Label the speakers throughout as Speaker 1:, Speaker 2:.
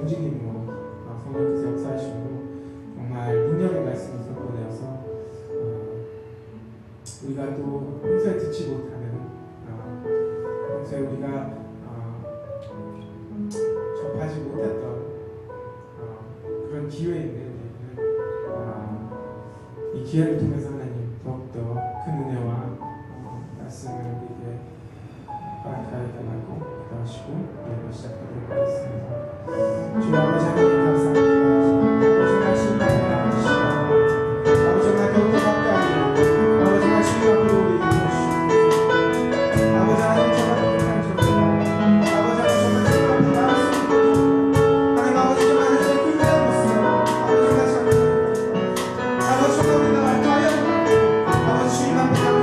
Speaker 1: 움직임으로 성령께서 역사하시고 정말 능력의 말씀을 선포되어서 우리가 또 평소에 듣지 못하는 평소에 우리가 접하지 못했던 그런 기회인데 이 기회를 통해서 하나님 더욱더 큰 은혜와 말씀을 우리에게 허락하여 달라고 기도하시고 기도를 시작하도록 하겠습니다. 주여 아버지 하나님 감사합니다. 아버지 말씀 나눠주시고 아버지 정말 더욱더 가까이 아버지 말씀 앞으로 우리 인도하시고 아버지 하나님 정말 감사합니다. 아버지 하나님 정말 나아왔습니다. 하나님 아버지 정말 하나님의 큰 모습으로 아버지 정말 감사합니다. 아버지 정말 우리가 가까이 아버지 주님 앞에 가는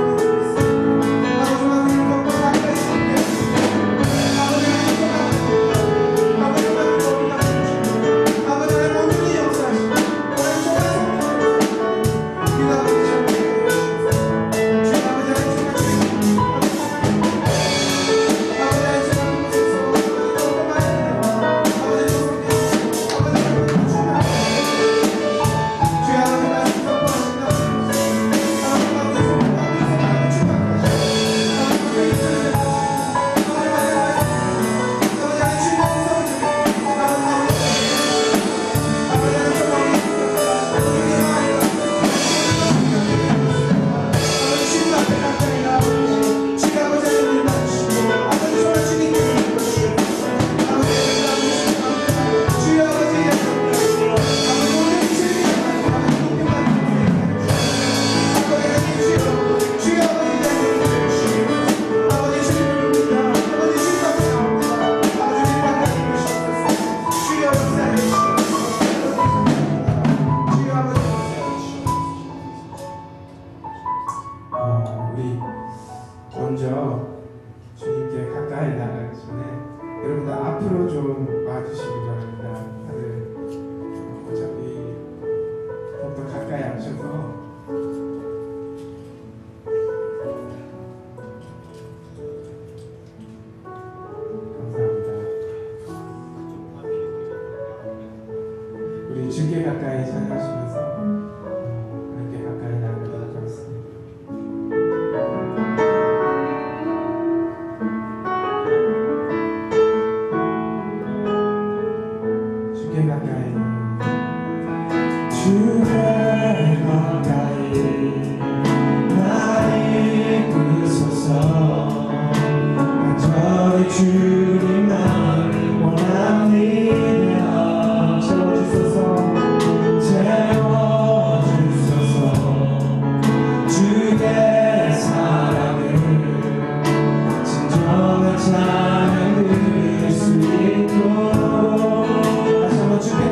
Speaker 1: 주께 가까이 찾아오시면서 함께 가까이 나가도록 하겠습니다. 주께 가까이 주께 가까이 날 이끄소서 간절히 주님만 원합니다. 채워주소서 주의 사랑을 진정한 찬양 드릴 수 있도록 다시 한번 주께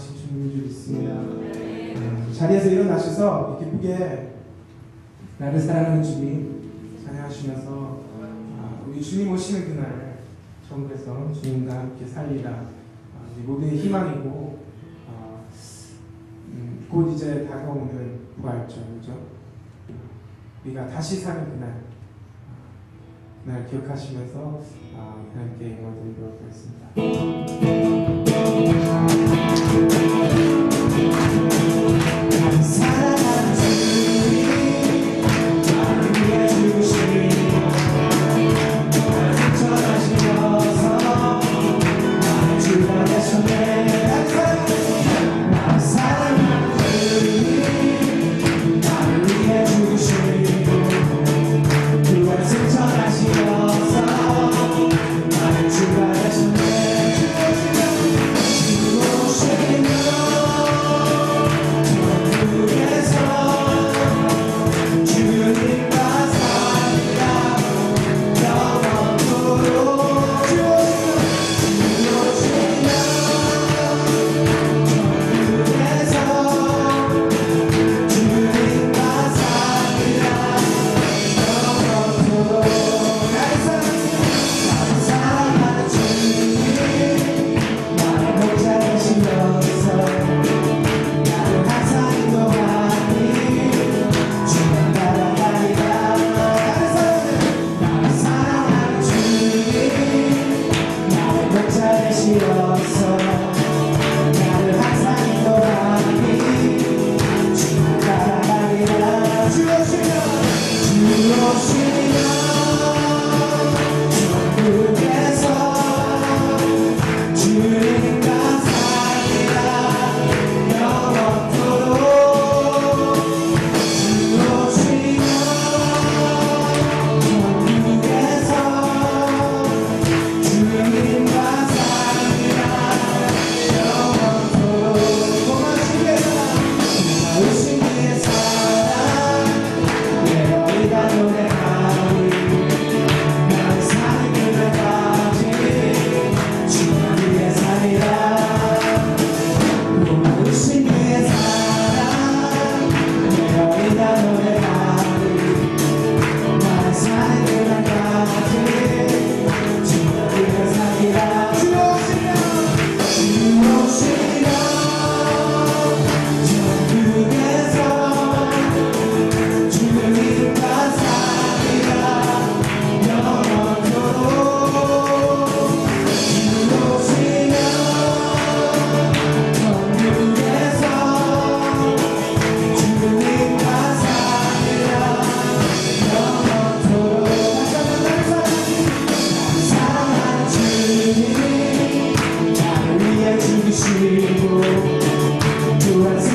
Speaker 1: 전능하신 주님인 줄 믿습니다. 자리에서 일어나셔서 기쁘게 나를 사랑하는 주님 찬양하시면서 우리 주님 오시는 그날 천국에서 주님과 함께 살리라 우리 모두의 희망이고 곧 이제 다가오는 부활절이죠. 우리가 다시 사는 그날 기억하시면서 하나님께 영광 드리도록 하겠습니다. 사랑하는 주님 나를 위해 죽으신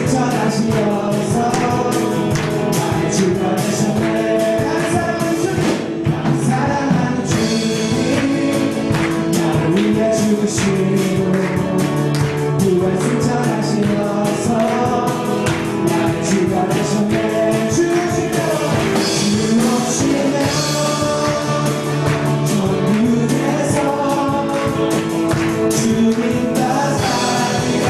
Speaker 1: 승천하시면서 나의 주가 되셨네. 나를 사랑하는 주님 나를 위해 죽으신 그와 승천하시면서 나의 주가 되셨네. 주님과 살리라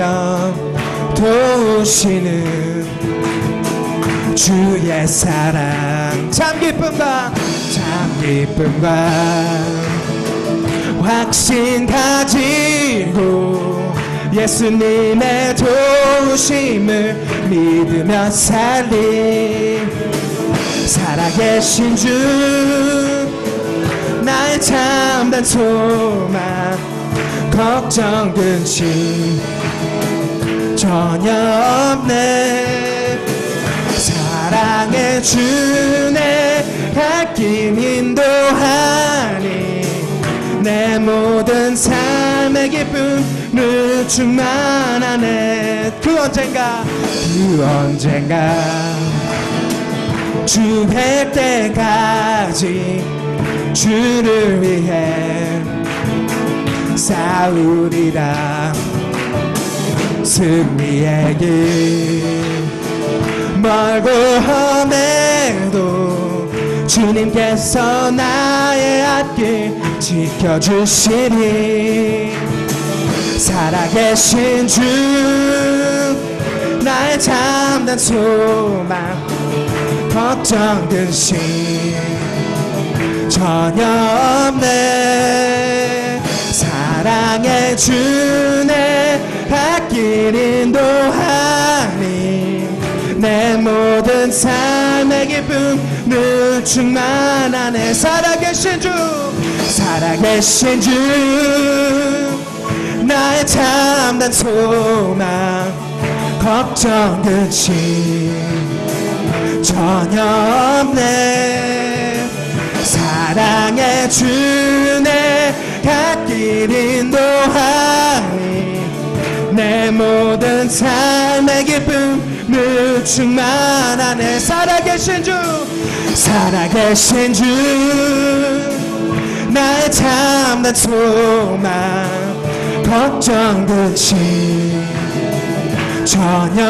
Speaker 1: 믿으며 도우시는 주의 사랑 참 기쁨과 확신 가지고 예수님의 도우심을 믿으며 살아계신 주 나의 참된 소망 걱정 근심 전혀 없네 사랑의 주내 갓김 인도하니 내 모든 삶의 기쁨을 충만하네 그 언젠가 주 뵐 때까지 주를 위해 싸우리라 승리의 길 멀고 험해도 주님께서 나의 앞길 지켜주시리 살아계신 주 나의 참된 소망 걱정 근심 전혀 없네 사랑의 주내 갓길 인도하니 내 모든 삶의 기쁨을 충만하네 살아계신 주 나의 참된 소망 걱정 근심 전혀 없네 사랑의 주내 갓길 인도하니 내 모든 삶의 기쁨을 충만하네 살아계신 주 나의 참된 소망 걱정 근심 전혀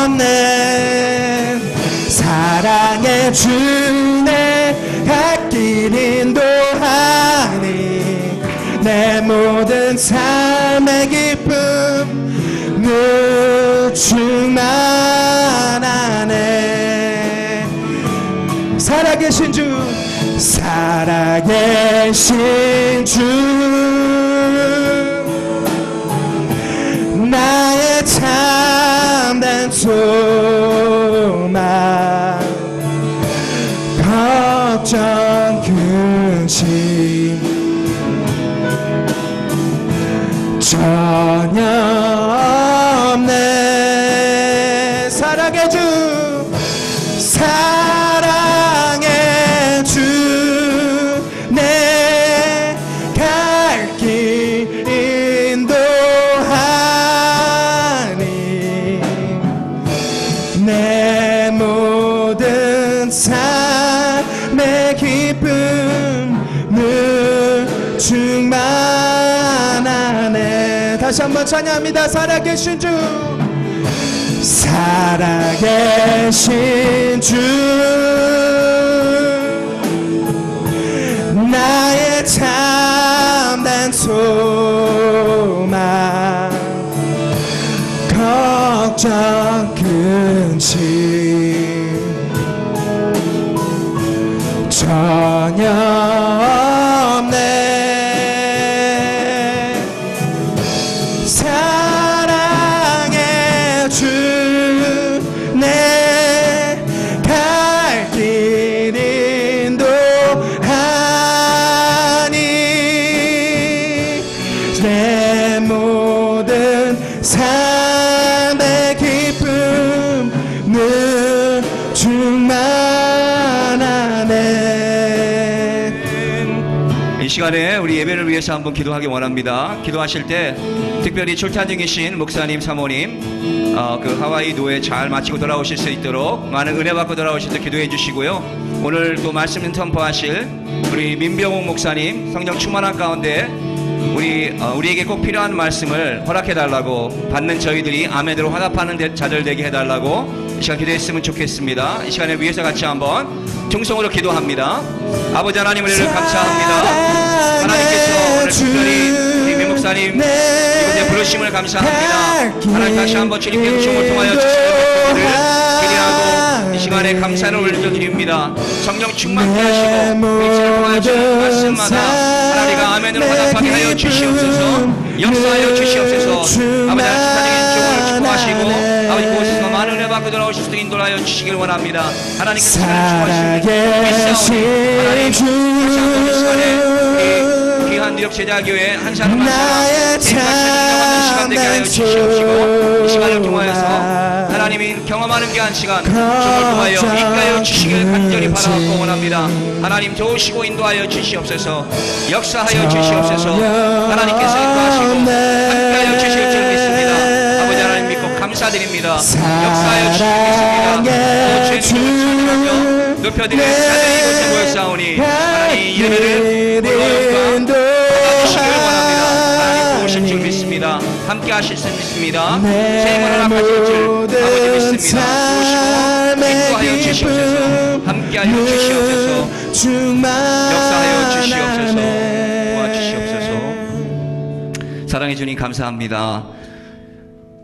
Speaker 1: 없네 사랑의 주내 갓길 인도하니 내 모든 삶의 기쁨을 충만하네 살아계신 주 나의 참된 소망 걱정 근심 전혀 없네 사랑의 주 내 갈 길 인도하니 내 모든 삶의 기쁨을 충만하네 다시 한번 찬양합니다 살아계신 주 나의 참된 소망 걱정 근심 전혀 없네 사랑의 주 내 갈 길 인도하니 내 모든 삶의 기쁨을 충만하네
Speaker 2: 이 시간에 우리 예배를 위해서 한번 기도하기 원합니다. 기도하실 때 특별히 출탄 중이신 목사님, 사모님 그 하와이 노예 잘 마치고 돌아오실 수 있도록 많은 은혜 받고 돌아오실 때 기도해 주시고요. 오늘 또 말씀 인턴퍼하실 우리 민병옥 목사님 성령 충만한 가운데 우리에게 꼭 필요한 말씀을 허락해 달라고 받는 저희들이 아멘으로 화답하는 자들 되게 해달라고 이 시간 기도했으면 좋겠습니다. 이 시간에 위해서 같이 한번 통성으로 기도합니다. 아버지 하나님 은혜를 감사합니다. 하나님께서 오늘 특별히 우리 민 목사님 이곳에 부르신 도우심을 감사합니다. 하나님 다시 한번 주님께서 종을 통하여 주시는 것들을 기대하고 이 시간에 감사를 올려드립니다. 성령 충만케 하시고 일치를 통하여 주는 말씀마다 하나님과 아멘으로 화답하게 하여 주시옵소서. 역사하여 주시옵소서. 아버지 하나님 종을 축복하시고 아버지 그곳에서 많은 은혜 받고 돌아오실 수 있도록 인도하여 주시길 원합니다. 하나님께서 시간을 축복하시고 하나님 다시 한번 이 시간에 귀한 뉴욕 제자교회 한 사람 한 사람 생각하는 시간 되게 하여 주시옵시고 이 시간을 통하여서 하나님이 경험하는 귀한 시간 종을 통하여 인도하여 주시길 간절히 바라고 원합니다. 하나님 도우시고 인도하여 주시옵소서. 역사하여 주시옵소서. 하나님께서 인도하시고 함께하여 주실 줄 믿습니다. 아버지 하나님 믿고 감사드립니다. 역사하여 주실 줄 믿습니다. 높여드리는 자들이 이곳에 모였사오니 하나님 예배를 물론과 받아주시길 원합니다. 하나님 도우실 줄 믿습니다. 함께 하실 줄 믿습니다. 세임을 허락하실 줄 아버지 믿습니다. 도우시고 인도하여 주시옵소서. 함께하여 주시옵소서. 역사하여 주시옵소서. 도와주시옵소서. 사랑해 주님 감사합니다.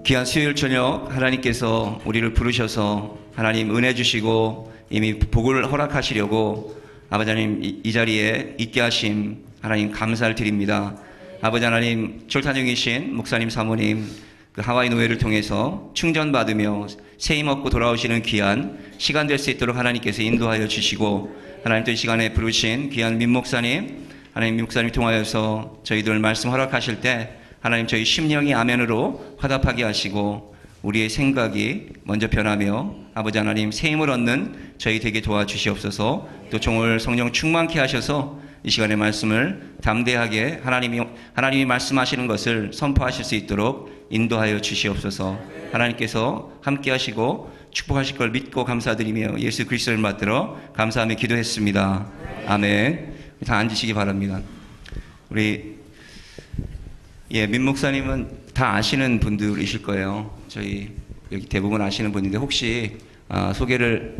Speaker 2: 귀한 수요일 저녁 하나님께서 우리를 부르셔서 하나님 은혜 주시고 이미 복을 허락하시려고 아버지 하나님 이 자리에 있게 하심 하나님 감사를 드립니다. 아버지 하나님 졸탄형이신 목사님 사모님 그 하와이 노예를 통해서 충전받으며 세임 얻고 돌아오시는 귀한 시간 될 수 있도록 하나님께서 인도하여 주시고 하나님 또 이 시간에 부르신 귀한 민 목사님 하나님 민 목사님 통하여서 저희들 말씀 허락하실 때 하나님 저희 심령이 아멘으로 화답하게 하시고 우리의 생각이 먼저 변하며 아버지 하나님 세임을 얻는 저희 되게 도와주시옵소서. 또 종을 성령 충만케 하셔서 이 시간의 말씀을 담대하게 하나님이 말씀하시는 것을 선포하실 수 있도록 인도하여 주시옵소서. 하나님께서 함께 하시고 축복하실 걸 믿고 감사드리며 예수 그리스도를 받들어 감사하며 기도했습니다. 아멘. 다 앉으시기 바랍니다. 우리 민 목사님은 다 아시는 분들이실 거예요. 저희 여기 대부분 아시는 분인데 혹시 소개를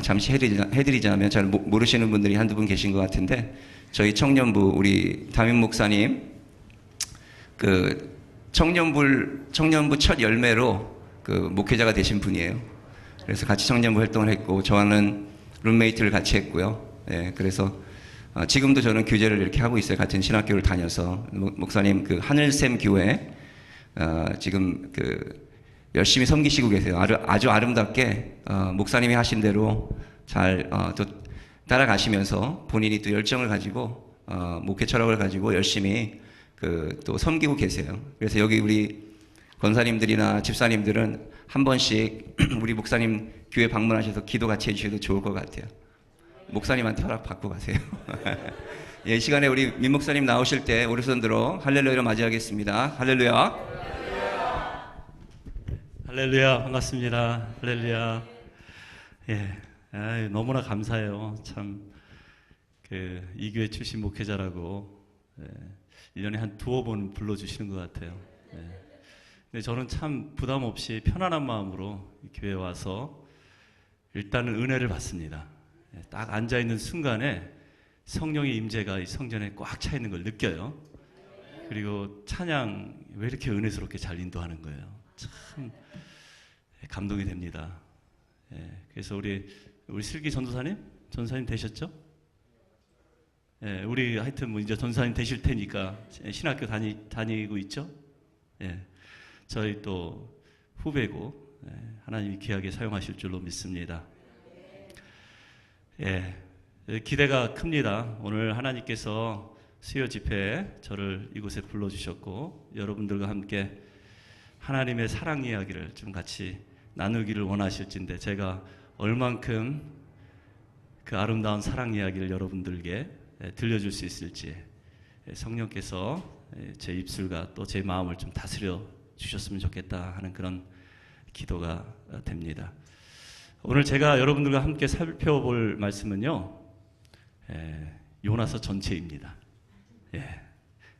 Speaker 2: 잠시 해드리자면 잘 모르시는 분들이 한두 분 계신 것 같은데 저희 청년부 우리 담임 목사님 그 청년부 첫 열매로 그 목회자가 되신 분이에요. 그래서 같이 청년부 활동을 했고 저와는 룸메이트를 같이 했고요. 예, 그래서 지금도 저는 교제를 이렇게 하고 있어요. 같은 신학교를 다녀서 목사님 그 하늘샘 교회 지금 그 열심히 섬기시고 계세요. 아주 아름답게 목사님이 하신 대로 잘 또 따라가시면서 본인이 또 열정을 가지고 목회 철학을 가지고 열심히 그 또 섬기고 계세요. 그래서 여기 우리 권사님들이나 집사님들은 한 번씩 우리 목사님 교회 방문하셔서 기도 같이 해주셔도 좋을 것 같아요. 목사님한테 허락 받고 가세요. 예, 이 시간에 우리 민 목사님 나오실 때 오른손 들어 할렐루야로 맞이하겠습니다. 할렐루야.
Speaker 3: 할렐루야. 반갑습니다. 할렐루야. 예, 너무나 감사해요. 참 이 교회 출신 목회자라고 1년에 한 두어 번 불러주시는 것 같아요. 근데 저는 참 부담 없이 편안한 마음으로 이 교회에 와서 일단은 은혜를 받습니다. 딱 앉아있는 순간에 성령의 임재가 이 성전에 꽉 차 있는 걸 느껴요. 그리고 찬양 왜 이렇게 은혜스럽게 잘 인도하는 거예요. 참 감동이 됩니다. 그래서 우리 슬기 전도사님 되셨죠? 우리 하여튼 뭐 이제 전도사님 되실 테니까 신학교 다니고 있죠? 저희 또 후배고 하나님이 귀하게 사용하실 줄로 믿습니다. 기대가 큽니다. 오늘 하나님께서 수요 집회에 저를 이곳에 불러주셨고 여러분들과 함께 하나님의 사랑 이야기를 좀 같이 나누기를 원하실진데 제가 얼만큼 그 아름다운 사랑 이야기를 여러분들께 들려줄 수 있을지 성령께서 제 입술과 또 제 마음을 좀 다스려 주셨으면 좋겠다 하는 그런 기도가 됩니다. 오늘 제가 여러분들과 함께 살펴볼 말씀은요, 요나서 전체입니다.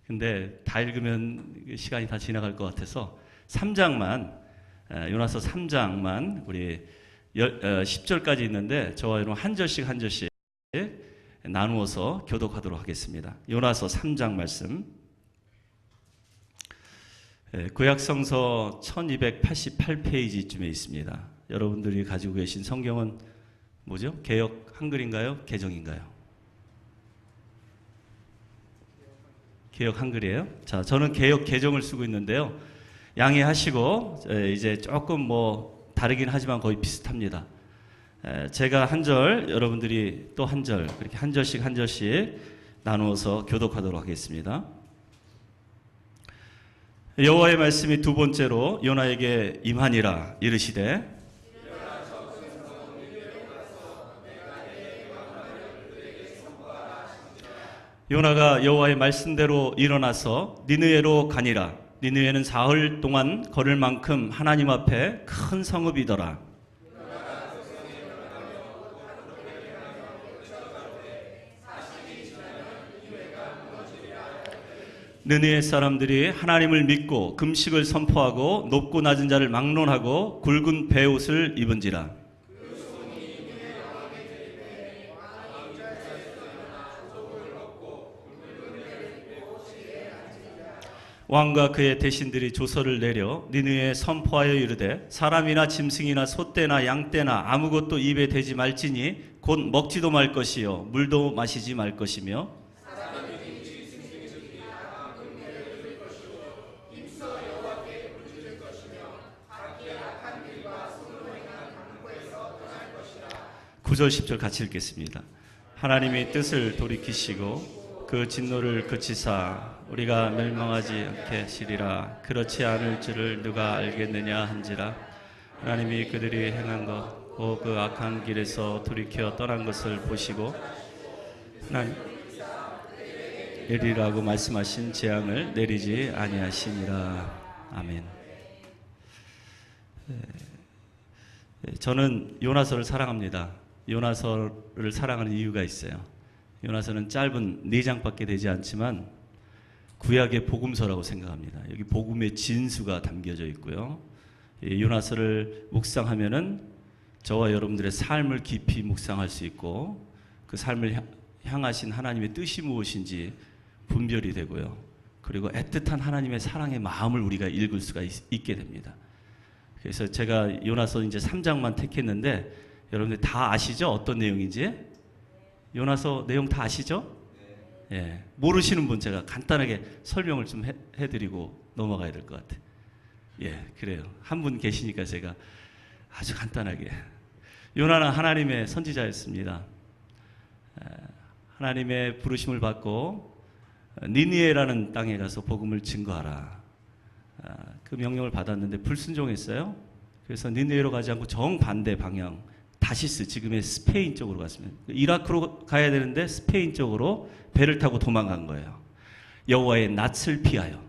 Speaker 3: 근데 다 읽으면 시간이 다 지나갈 것 같아서 3장만, 요나서 3장만 우리 10절까지 있는데 저와 여러분 한 절씩 나누어서 교독하도록 하겠습니다. 요나서 3장 말씀. 구약성서 1288페이지쯤에 있습니다. 여러분들이 가지고 계신 성경은 뭐죠? 개역 한글인가요? 개정인가요? 개역 한글이에요. 자, 저는 개역 개정을 쓰고 있는데요. 양해하시고 이제 조금 뭐 다르긴 하지만 거의 비슷합니다. 제가 한 절, 여러분들이 또 한 절, 그렇게 한 절씩 한 절씩 나누어서 교독하도록 하겠습니다. 여호와의 말씀이 두 번째로 요나에게 임하니라. 이르시되 요나가 여호와의 말씀대로 일어나서 니느웨로 가니라. 니느웨는 사흘 동안 걸을 만큼 하나님 앞에 큰 성읍이더라. 느느웨 사람들이 하나님을 믿고 금식을 선포하고 높고 낮은 자를 막론하고 굵은 베옷을 입은지라. 왕과 그의 대신들이 조서를 내려 니느웨에 선포하여 이르되 사람이나 짐승이나 소떼나 양떼나 아무것도 입에 대지 말지니 곧 먹지도 말 것이요 물도 마시지 말 것이며 (9절 10절) 같이 읽겠습니다. 하나님이 뜻을 돌이키시고 그 진노를 그치사 우리가 멸망하지 않게 하시리라. 그렇지 않을 줄을 누가 알겠느냐 한지라. 하나님이 그들이 행한 것 곧 그 악한 길에서 돌이켜 떠난 것을 보시고 하나님 내리라고 말씀하신 재앙을 내리지 아니하시니라. 아멘. 저는 요나서를 사랑합니다. 요나서를 사랑하는 이유가 있어요. 요나서는 짧은 4장밖에 되지 않지만 구약의 복음서라고 생각합니다. 여기 복음의 진수가 담겨져 있고요. 요나서를 묵상하면은 저와 여러분들의 삶을 깊이 묵상할 수 있고 그 삶을 향하신 하나님의 뜻이 무엇인지 분별이 되고요. 그리고 애틋한 하나님의 사랑의 마음을 우리가 읽을 수가 있게 됩니다. 그래서 제가 요나서 이제 3장만 택했는데 여러분들 다 아시죠? 어떤 내용인지? 요나서 내용 다 아시죠? 예. 모르시는 분 제가 간단하게 설명을 좀 해드리고 넘어가야 될 것 같아요. 예, 그래요. 한 분 계시니까 제가 아주 간단하게. 요나는 하나님의 선지자였습니다. 하나님의 부르심을 받고 니느웨라는 땅에 가서 복음을 증거하라. 그 명령을 받았는데 불순종했어요. 그래서 니느웨로 가지 않고 정반대 방향 다시스, 지금의 스페인 쪽으로 갔습니다. 이라크로 가야 되는데 스페인 쪽으로 배를 타고 도망간 거예요. 여호와의 낯을 피하여.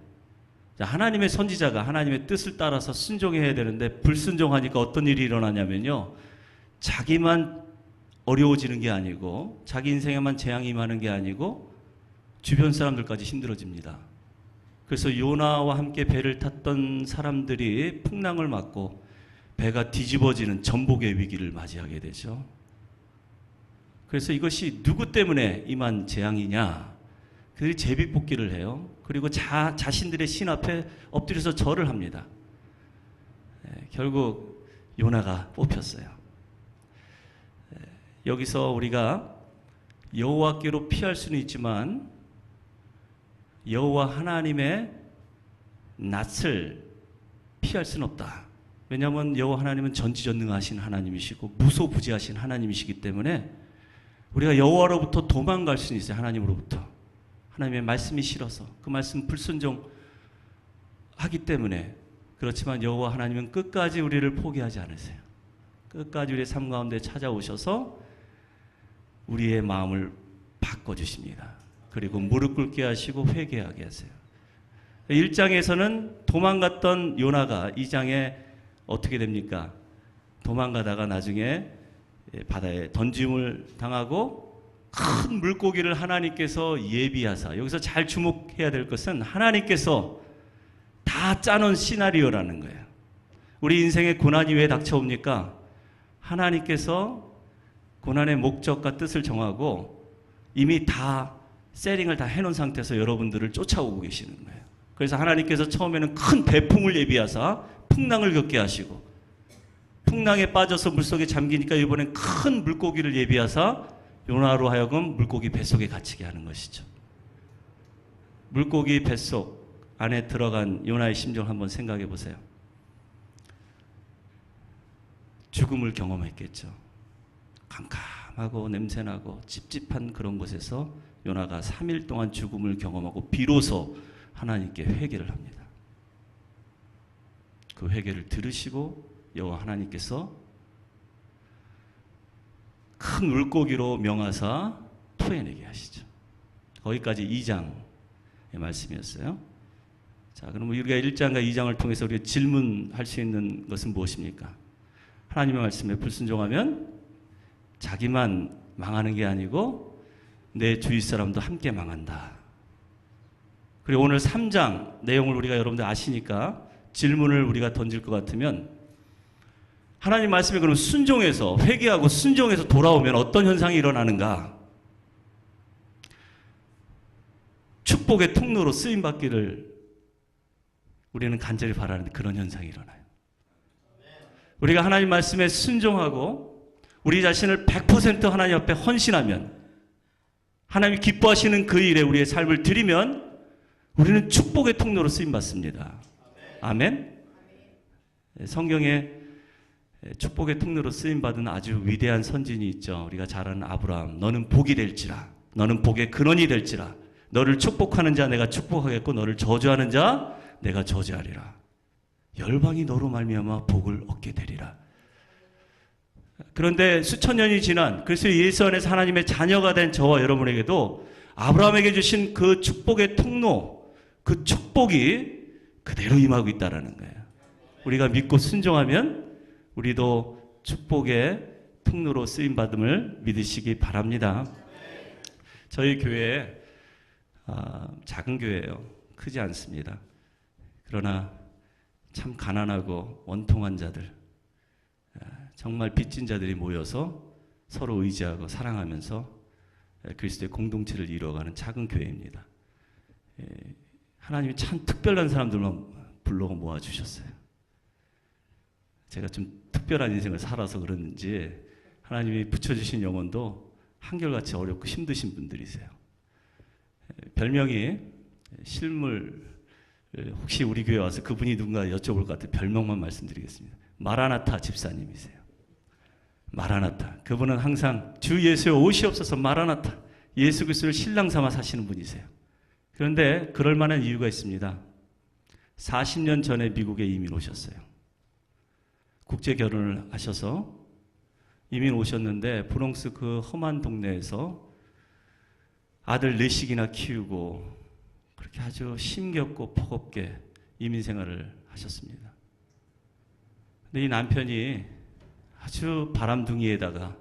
Speaker 3: 하나님의 선지자가 하나님의 뜻을 따라서 순종해야 되는데 불순종하니까 어떤 일이 일어나냐면요. 자기만 어려워지는 게 아니고 자기 인생에만 재앙이 임하는 게 아니고 주변 사람들까지 힘들어집니다. 그래서 요나와 함께 배를 탔던 사람들이 풍랑을 맞고 배가 뒤집어지는 전복의 위기를 맞이하게 되죠. 그래서 이것이 누구 때문에 임한 재앙이냐? 그들이 제비뽑기를 해요. 그리고 자신들의 신 앞에 엎드려서 절을 합니다. 결국 요나가 뽑혔어요. 여기서 우리가 여호와께로 피할 수는 있지만 여호와 하나님의 낯을 피할 수는 없다. 왜냐하면 여호와 하나님은 전지전능하신 하나님이시고 무소부지하신 하나님이시기 때문에 우리가 여호와로부터 도망갈 수는 있어요. 하나님으로부터. 하나님의 말씀이 싫어서 그 말씀 불순종하기 때문에. 그렇지만 여호와 하나님은 끝까지 우리를 포기하지 않으세요. 끝까지 우리의 삶 가운데 찾아오셔서 우리의 마음을 바꿔주십니다. 그리고 무릎 꿇게 하시고 회개하게 하세요. 1장에서는 도망갔던 요나가 2장에 어떻게 됩니까? 도망가다가 나중에 바다에 던짐을 당하고 큰 물고기를 하나님께서 예비하사, 여기서 잘 주목해야 될 것은 하나님께서 다 짜놓은 시나리오라는 거예요. 우리 인생에 고난이 왜 닥쳐옵니까? 하나님께서 고난의 목적과 뜻을 정하고 이미 다 세팅을 다 해놓은 상태에서 여러분들을 쫓아오고 계시는 거예요. 그래서 하나님께서 처음에는 큰 대풍을 예비하사 풍랑을 겪게 하시고, 풍랑에 빠져서 물속에 잠기니까 이번엔 큰 물고기를 예비하사 요나로 하여금 물고기 뱃속에 갇히게 하는 것이죠. 물고기 뱃속 안에 들어간 요나의 심정을 한번 생각해 보세요. 죽음을 경험했겠죠. 캄캄하고 냄새나고 찝찝한 그런 곳에서 요나가 3일 동안 죽음을 경험하고 비로소 하나님께 회개를 합니다. 그 회개를 들으시고 여호와 하나님께서 큰 물고기로 명하사 토해내게 하시죠. 거기까지 2장의 말씀이었어요. 자, 그럼 우리가 1장과 2장을 통해서 우리가 질문할 수 있는 것은 무엇입니까? 하나님의 말씀에 불순종하면 자기만 망하는 게 아니고 내 주위 사람도 함께 망한다. 그리고 오늘 3장 내용을 우리가 여러분들 아시니까 질문을 우리가 던질 것 같으면, 하나님 말씀에 그럼 순종해서, 회개하고 순종해서 돌아오면 어떤 현상이 일어나는가? 축복의 통로로 쓰임받기를 우리는 간절히 바라는데 그런 현상이 일어나요. 우리가 하나님 말씀에 순종하고 우리 자신을 100% 하나님 앞에 헌신하면, 하나님이 기뻐하시는 그 일에 우리의 삶을 드리면 우리는 축복의 통로로 쓰임받습니다. 아멘. 성경에 축복의 통로로 쓰임받은 아주 위대한 선진이 있죠. 우리가 잘 아는 아브라함. 너는 복이 될지라, 너는 복의 근원이 될지라, 너를 축복하는 자 내가 축복하겠고 너를 저주하는 자 내가 저주하리라. 열방이 너로 말미암아 복을 얻게 되리라. 그런데 수천 년이 지난 그리스도 예수 안에서 하나님의 자녀가 된 저와 여러분에게도 아브라함에게 주신 그 축복의 통로, 그 축복이 그대로 임하고 있다는 거예요. 우리가 믿고 순종하면 우리도 축복의 통로로 쓰임받음을 믿으시기 바랍니다. 저희 교회 작은 교회예요. 크지 않습니다. 그러나 참 가난하고 원통한 자들, 정말 빚진 자들이 모여서 서로 의지하고 사랑하면서 그리스도의 공동체를 이루어가는 작은 교회입니다. 하나님이 참 특별한 사람들만 불러 모아주셨어요. 제가 좀 특별한 인생을 살아서 그런지 하나님이 붙여주신 영혼도 한결같이 어렵고 힘드신 분들이세요. 별명이 실물, 혹시 우리 교회 와서 그분이 누군가 여쭤볼 것 같아요. 별명만 말씀드리겠습니다. 마라나타 집사님이세요. 마라나타. 그분은 항상 주 예수의 옷이 없어서 마라나타, 예수 그리스도를 신랑 삼아 사시는 분이세요. 그런데 그럴 만한 이유가 있습니다. 40년 전에 미국에 이민 오셨어요. 국제 결혼을 하셔서 이민 오셨는데 브롱스 그 험한 동네에서 아들 4씩이나 키우고 그렇게 아주 힘겹고 버겁게 이민 생활을 하셨습니다. 근데 이 남편이 아주 바람둥이에다가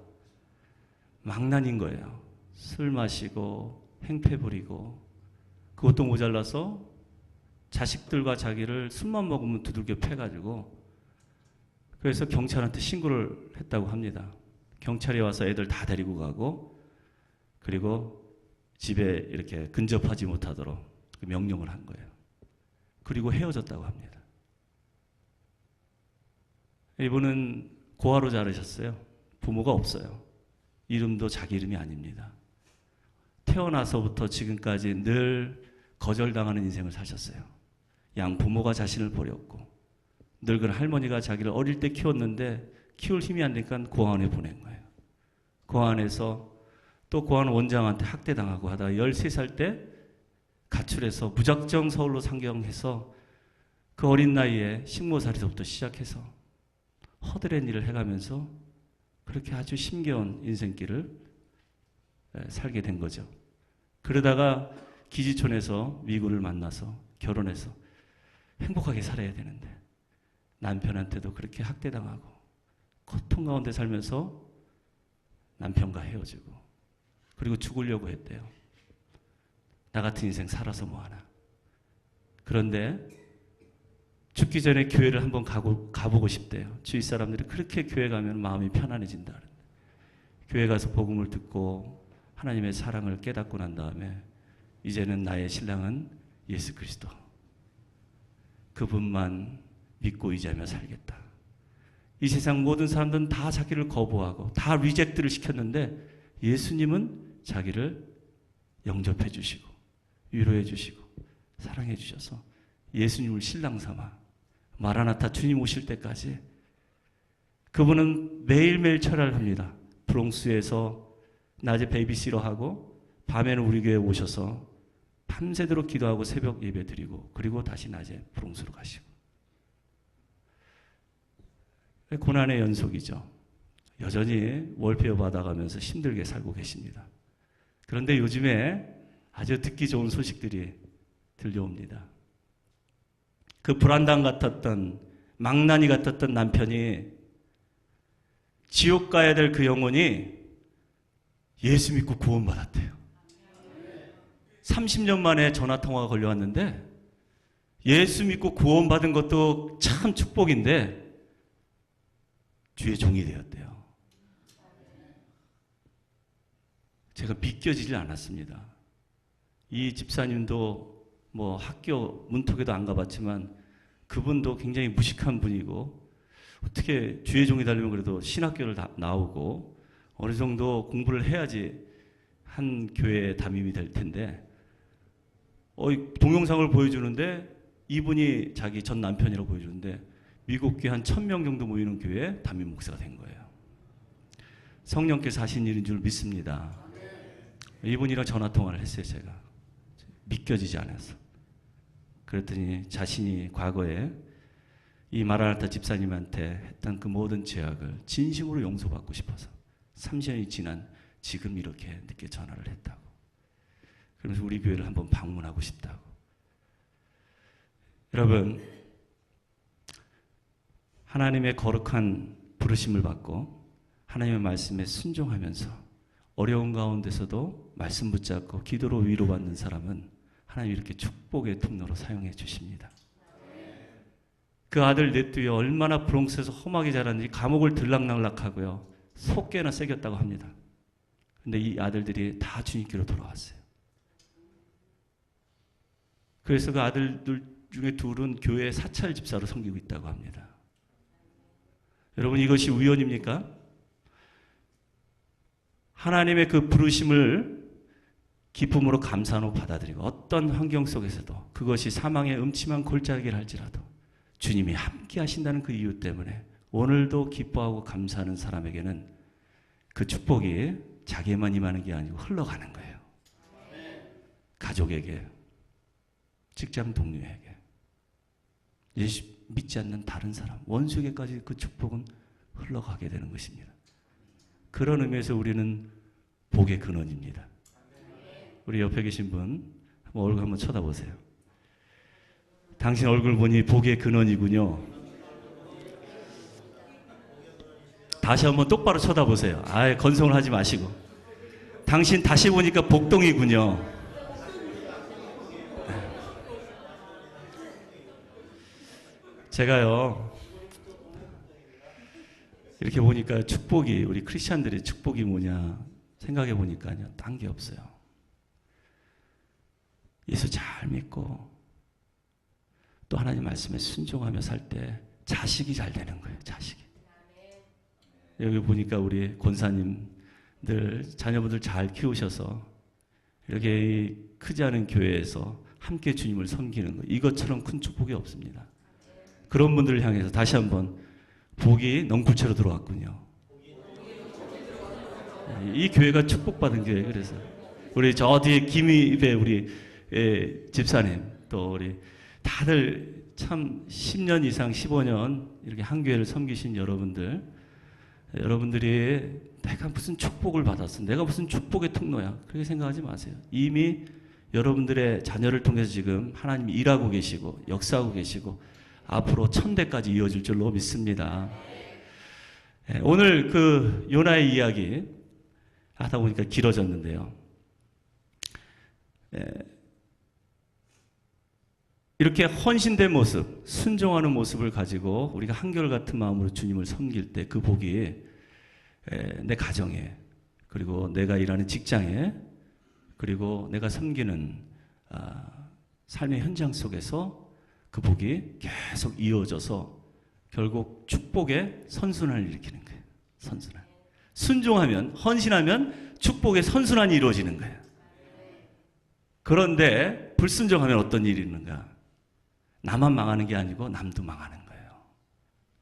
Speaker 3: 망난인 거예요. 술 마시고 행패 부리고, 그것도 모자라서 자식들과 자기를 술만 먹으면 두들겨 패가지고, 그래서 경찰한테 신고를 했다고 합니다. 경찰이 와서 애들 다 데리고 가고, 그리고 집에 이렇게 근접하지 못하도록 명령을 한 거예요. 그리고 헤어졌다고 합니다. 이분은 고아로 자라셨어요. 부모가 없어요. 이름도 자기 이름이 아닙니다. 태어나서부터 지금까지 늘 거절당하는 인생을 사셨어요. 양부모가 자신을 버렸고, 늙은 할머니가 자기를 어릴 때 키웠는데 키울 힘이 안 되니까 고아원에 보낸 거예요. 고아원에서 또 고아원 원장한테 학대당하고 하다가 13살 때 가출해서 무작정 서울로 상경해서 그 어린 나이에 식모살이서부터 시작해서 허드렛 일을 해가면서 그렇게 아주 힘겨운 인생길을 살게 된 거죠. 그러다가 기지촌에서 미국을 만나서 결혼해서 행복하게 살아야 되는데 남편한테도 그렇게 학대당하고 고통 가운데 살면서 남편과 헤어지고 그리고 죽으려고 했대요. 나 같은 인생 살아서 뭐하나. 그런데 죽기 전에 교회를 한번 가보고 싶대요. 주위 사람들이 그렇게 교회 가면 마음이 편안해진다. 교회 가서 복음을 듣고 하나님의 사랑을 깨닫고 난 다음에 이제는 나의 신랑은 예수 그리스도, 그분만 믿고 의지하며 살겠다. 이 세상 모든 사람들은 다 자기를 거부하고 다 리젝트를 시켰는데 예수님은 자기를 영접해 주시고 위로해 주시고 사랑해 주셔서 예수님을 신랑 삼아 마라나타 주님 오실 때까지 그분은 매일매일 철야를 합니다. 브롱스에서 낮에 베이비시터하고 밤에는 우리 교회에 오셔서 밤새도록 기도하고 새벽 예배 드리고 그리고 다시 낮에 브롱스로 가시고 고난의 연속이죠. 여전히 월페어 받아가면서 힘들게 살고 계십니다. 그런데 요즘에 아주 듣기 좋은 소식들이 들려옵니다. 그 불안당 같았던 망나니 같았던 남편이 지옥 가야 될 그 영혼이 예수 믿고 구원받았대요. 30년 만에 전화통화가 걸려왔는데 예수 믿고 구원받은 것도 참 축복인데 주의 종이 되었대요. 제가 믿겨지질 않았습니다. 이 집사님도 뭐 학교 문턱에도 안 가봤지만 그분도 굉장히 무식한 분이고 어떻게 주의 종이 되려면 그래도 신학교를 나오고 어느 정도 공부를 해야지 한 교회에 담임이 될 텐데 동영상을 보여주는데 이분이 자기 전 남편이라고 보여주는데 미국 교회 한 1000명 정도 모이는 교회에 담임 목사가 된 거예요. 성령께서 하신 일인 줄 믿습니다. 이분이랑 전화통화를 했어요. 제가 믿겨지지 않아서. 그랬더니 자신이 과거에 이 마라나타 집사님한테 했던 그 모든 죄악을 진심으로 용서받고 싶어서 30년이 지난 지금 이렇게 늦게 전화를 했다고. 그러면서 우리 교회를 한번 방문하고 싶다고. 여러분, 하나님의 거룩한 부르심을 받고 하나님의 말씀에 순종하면서 어려운 가운데서도 말씀 붙잡고 기도로 위로받는 사람은 하나님 이렇게 축복의 통로로 사용해 주십니다. 그 아들 넷두요 얼마나 브롱스에서 험하게 자랐는지 감옥을 들락날락하고요 속개나 새겼다고 합니다. 근데 이 아들들이 다 주님께로 돌아왔어요. 그래서 그 아들들 중에 둘은 교회 사찰 집사로 섬기고 있다고 합니다. 여러분 이것이 우연입니까? 하나님의 그 부르심을 기쁨으로 감사로 받아들이고 어떤 환경 속에서도 그것이 사망의 음침한 골짜기를 할지라도 주님이 함께 하신다는 그 이유 때문에 오늘도 기뻐하고 감사하는 사람에게는 그 축복이 자기에만 임하는 게 아니고 흘러가는 거예요. 가족에게, 직장 동료에게, 예수 믿지 않는 다른 사람, 원수에게까지 그 축복은 흘러가게 되는 것입니다. 그런 의미에서 우리는 복의 근원입니다. 우리 옆에 계신 분 얼굴 한번 쳐다보세요. 당신 얼굴 보니 복의 근원이군요. 다시 한번 똑바로 쳐다보세요. 아예 건성을 하지 마시고. 당신 다시 보니까 복동이군요. 제가요 이렇게 보니까 축복이 우리 크리스찬들의 축복이 뭐냐 생각해 보니까요 딴 게 없어요. 예수 잘 믿고 또 하나님 말씀에 순종하며 살 때 자식이 잘 되는 거예요. 자식이. 여기 보니까 우리 권사님들 자녀분들 잘 키우셔서 이렇게 크지 않은 교회에서 함께 주님을 섬기는 거 이것처럼 큰 축복이 없습니다. 그런 분들을 향해서 다시 한번 복이 넝쿨채로 들어왔군요. 이 교회가 축복받은 교회. 그래서 우리 저 뒤에 김입의 우리 집사님 또 우리 다들 참 10년 이상 15년 이렇게 한 교회를 섬기신 여러분들이 내가 무슨 축복을 받았어, 내가 무슨 축복의 통로야 그렇게 생각하지 마세요. 이미 여러분들의 자녀를 통해서 지금 하나님이 일하고 계시고 역사하고 계시고 앞으로 1000대까지 이어질 줄로 믿습니다. 오늘 그 요나의 이야기 하다 보니까 길어졌는데요. 이렇게 헌신된 모습, 순종하는 모습을 가지고 우리가 한결같은 마음으로 주님을 섬길 때 그 복이 내 가정에 그리고 내가 일하는 직장에 그리고 내가 섬기는 삶의 현장 속에서 그 복이 계속 이어져서 결국 축복의 선순환을 일으키는 거예요. 선순환. 순종하면, 헌신하면 축복의 선순환이 이루어지는 거예요. 그런데 불순종하면 어떤 일이 있는가? 나만 망하는 게 아니고 남도 망하는 거예요.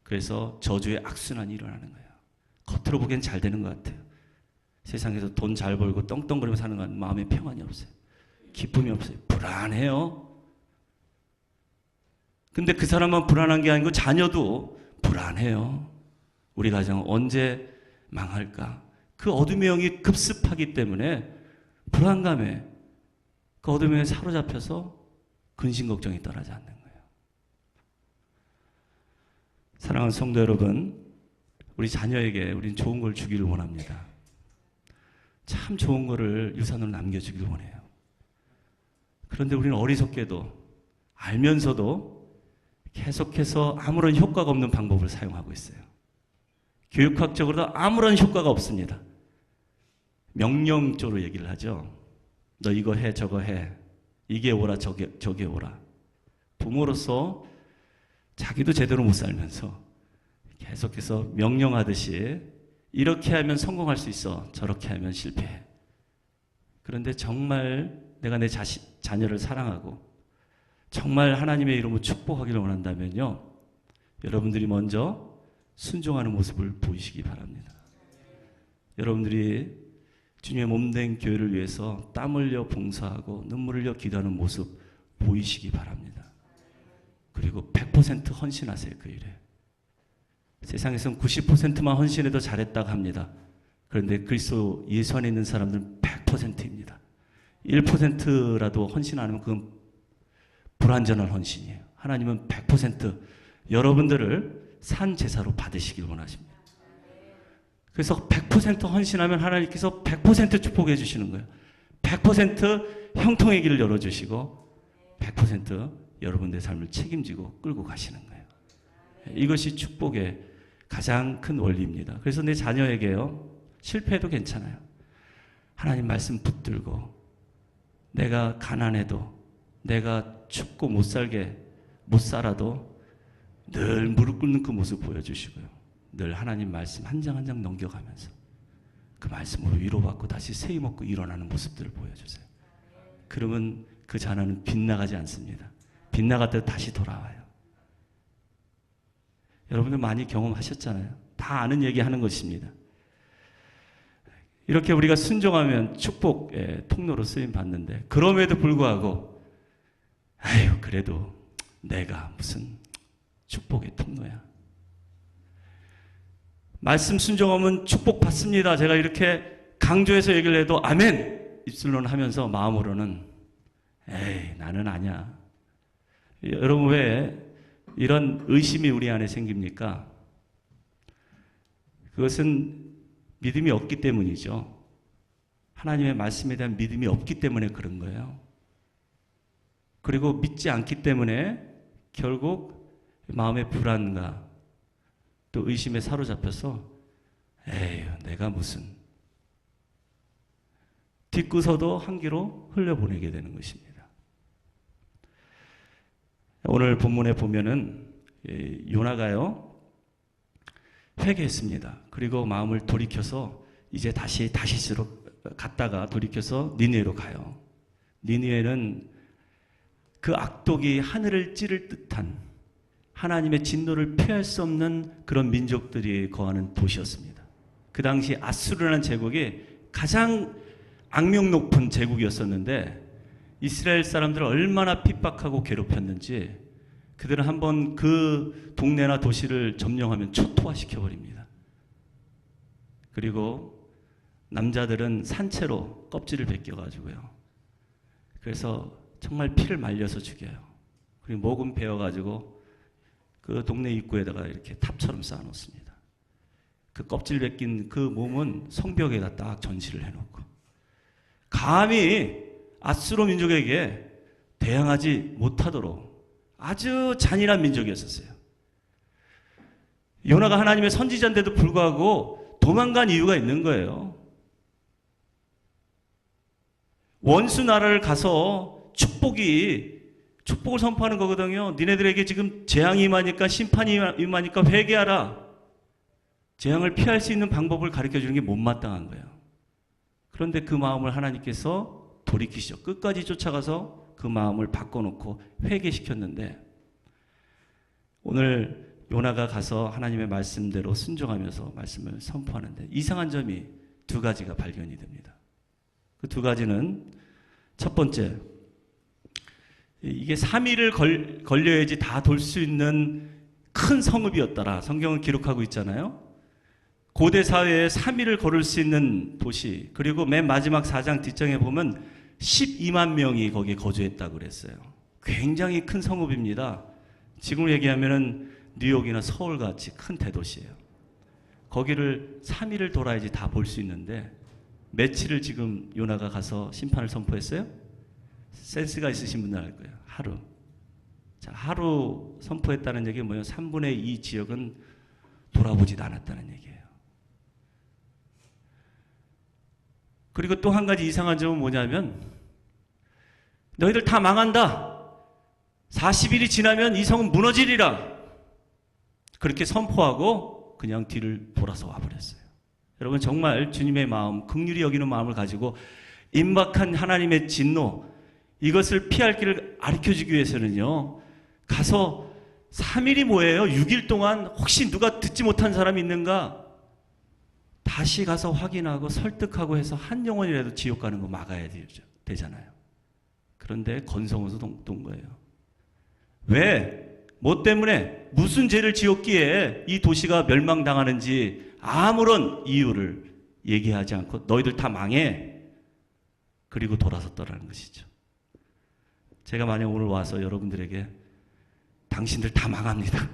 Speaker 3: 그래서 저주의 악순환이 일어나는 거예요. 겉으로 보기엔 잘 되는 것 같아요. 세상에서 돈 잘 벌고 떵떵거리며 사는 건 마음에 평안이 없어요. 기쁨이 없어요. 불안해요. 근데 그 사람만 불안한 게 아니고 자녀도 불안해요. 우리 가정은 언제 망할까? 그 어둠의 영이 급습하기 때문에 불안감에, 그 어둠에 사로잡혀서 근심 걱정이 떠나지 않는 거예요. 사랑하는 성도 여러분, 우리 자녀에게 우리는 좋은 걸 주기를 원합니다. 참 좋은 거를 유산으로 남겨주기를 원해요. 그런데 우리는 어리석게도 알면서도 계속해서 아무런 효과가 없는 방법을 사용하고 있어요. 교육학적으로도 아무런 효과가 없습니다. 명령조로 얘기를 하죠. 너 이거 해, 저거 해. 이게 오라, 저게 오라. 부모로서 자기도 제대로 못 살면서 계속해서 명령하듯이 이렇게 하면 성공할 수 있어. 저렇게 하면 실패해. 그런데 정말 내가 내 자녀를 사랑하고 정말 하나님의 이름으로 축복하기를 원한다면요. 여러분들이 먼저 순종하는 모습을 보이시기 바랍니다. 여러분들이 주님의 몸된 교회를 위해서 땀 흘려 봉사하고 눈물 흘려 기도하는 모습 보이시기 바랍니다. 그리고 100% 헌신하세요. 그 일에. 세상에서는 90%만 헌신해도 잘했다고 합니다. 그런데 그리스도 예수 안에 있는 사람들은 100%입니다. 1%라도 헌신 안 하면 그건 불완전한 헌신이에요. 하나님은 100% 여러분들을 산 제사로 받으시길 원하십니다. 그래서 100% 헌신하면 하나님께서 100% 축복해 주시는 거예요. 100% 형통의 길을 열어주시고 100% 여러분들의 삶을 책임지고 끌고 가시는 거예요. 이것이 축복의 가장 큰 원리입니다. 그래서 내 자녀에게요, 실패해도 괜찮아요. 하나님 말씀 붙들고 내가 가난해도 내가 춥고 못 살아도 늘 무릎 꿇는 그 모습 보여주시고요. 늘 하나님 말씀 한 장 한 장 넘겨가면서 그 말씀으로 위로받고 다시 세임 얻고 일어나는 모습들을 보여주세요. 그러면 그 자녀는 빗나가지 않습니다. 빗나갔다 다시 돌아와요. 여러분들 많이 경험하셨잖아요. 다 아는 얘기 하는 것입니다. 이렇게 우리가 순종하면 축복의 통로로 쓰임 받는데, 그럼에도 불구하고 아유 그래도 내가 무슨 축복의 통로야. 말씀 순종하면 축복 받습니다. 제가 이렇게 강조해서 얘기를 해도 아멘 입술로는 하면서 마음으로는 에이 나는 아니야. 여러분 왜 이런 의심이 우리 안에 생깁니까? 그것은 믿음이 없기 때문이죠. 하나님의 말씀에 대한 믿음이 없기 때문에 그런 거예요. 그리고 믿지 않기 때문에 결국 마음의 불안과 또 의심에 사로잡혀서 에휴 내가 무슨 뒷구서도 한 귀로 흘려보내게 되는 것입니다. 오늘 본문에 보면은 요나가요 회개했습니다. 그리고 마음을 돌이켜서 이제 다시 다시스로 갔다가 돌이켜서 니느웨로 가요. 니느웨는 그 악독이 하늘을 찌를 듯한 하나님의 진노를 피할 수 없는 그런 민족들이 거하는 도시였습니다. 그 당시 아수르라는 제국이 가장 악명 높은 제국이었었는데 이스라엘 사람들을 얼마나 핍박하고 괴롭혔는지 그들은 한번 그 동네나 도시를 점령하면 초토화시켜버립니다. 그리고 남자들은 산채로 껍질을 벗겨가지고요. 그래서 정말 피를 말려서 죽여요. 그리고 목은 베어가지고 그 동네 입구에다가 이렇게 탑처럼 쌓아놓습니다. 그 껍질 벗긴 그 몸은 성벽에다 딱 전시를 해놓고 감히 아수르 민족에게 대항하지 못하도록 아주 잔인한 민족이었었어요. 요나가 하나님의 선지자인데도 불구하고 도망간 이유가 있는 거예요. 원수 나라를 가서 축복이 축복을 선포하는 거거든요. 니네들에게 지금 재앙이 임하니까, 심판이 임하니까 회개하라. 재앙을 피할 수 있는 방법을 가르쳐 주는 게 못마땅한 거예요. 그런데 그 마음을 하나님께서 돌이키시죠. 끝까지 쫓아가서 그 마음을 바꿔놓고 회개시켰는데, 오늘 요나가 가서 하나님의 말씀대로 순종하면서 말씀을 선포하는데 이상한 점이 두 가지가 발견이 됩니다. 그 두 가지는, 첫 번째, 이게 3일을 걸려야지 다 돌 수 있는 큰 성읍이었더라. 성경은 기록하고 있잖아요. 고대 사회에 3일을 걸을 수 있는 도시, 그리고 맨 마지막 4장 뒷장에 보면 12만 명이 거기에 거주했다고 그랬어요. 굉장히 큰 성읍입니다. 지금으로 얘기하면 뉴욕이나 서울같이 큰 대도시예요. 거기를 3일을 돌아야지 다 볼 수 있는데 며칠을 지금 요나가 가서 심판을 선포했어요? 센스가 있으신 분들 알 거예요. 하루. 자, 하루 선포했다는 얘기는 뭐예요? 3분의 2 지역은 돌아보지도 않았다는 얘기예요. 그리고 또 한 가지 이상한 점은 뭐냐면, 너희들 다 망한다. 40일이 지나면 이 성은 무너지리라. 그렇게 선포하고 그냥 뒤를 돌아서 와버렸어요. 여러분, 정말 주님의 마음, 긍휼히 여기는 마음을 가지고 임박한 하나님의 진노, 이것을 피할 길을 가르쳐주기 위해서는요, 가서 3일이 뭐예요? 6일 동안 혹시 누가 듣지 못한 사람이 있는가? 다시 가서 확인하고 설득하고 해서 한 영혼이라도 지옥 가는 거 막아야 되잖아요. 그런데 건성으로 돈 거예요. 왜? 뭐 때문에? 무슨 죄를 지었기에 이 도시가 멸망당하는지 아무런 이유를 얘기하지 않고 너희들 다 망해. 그리고 돌아섰더라는 것이죠. 제가 만약 오늘 와서 여러분들에게 당신들 다 망합니다.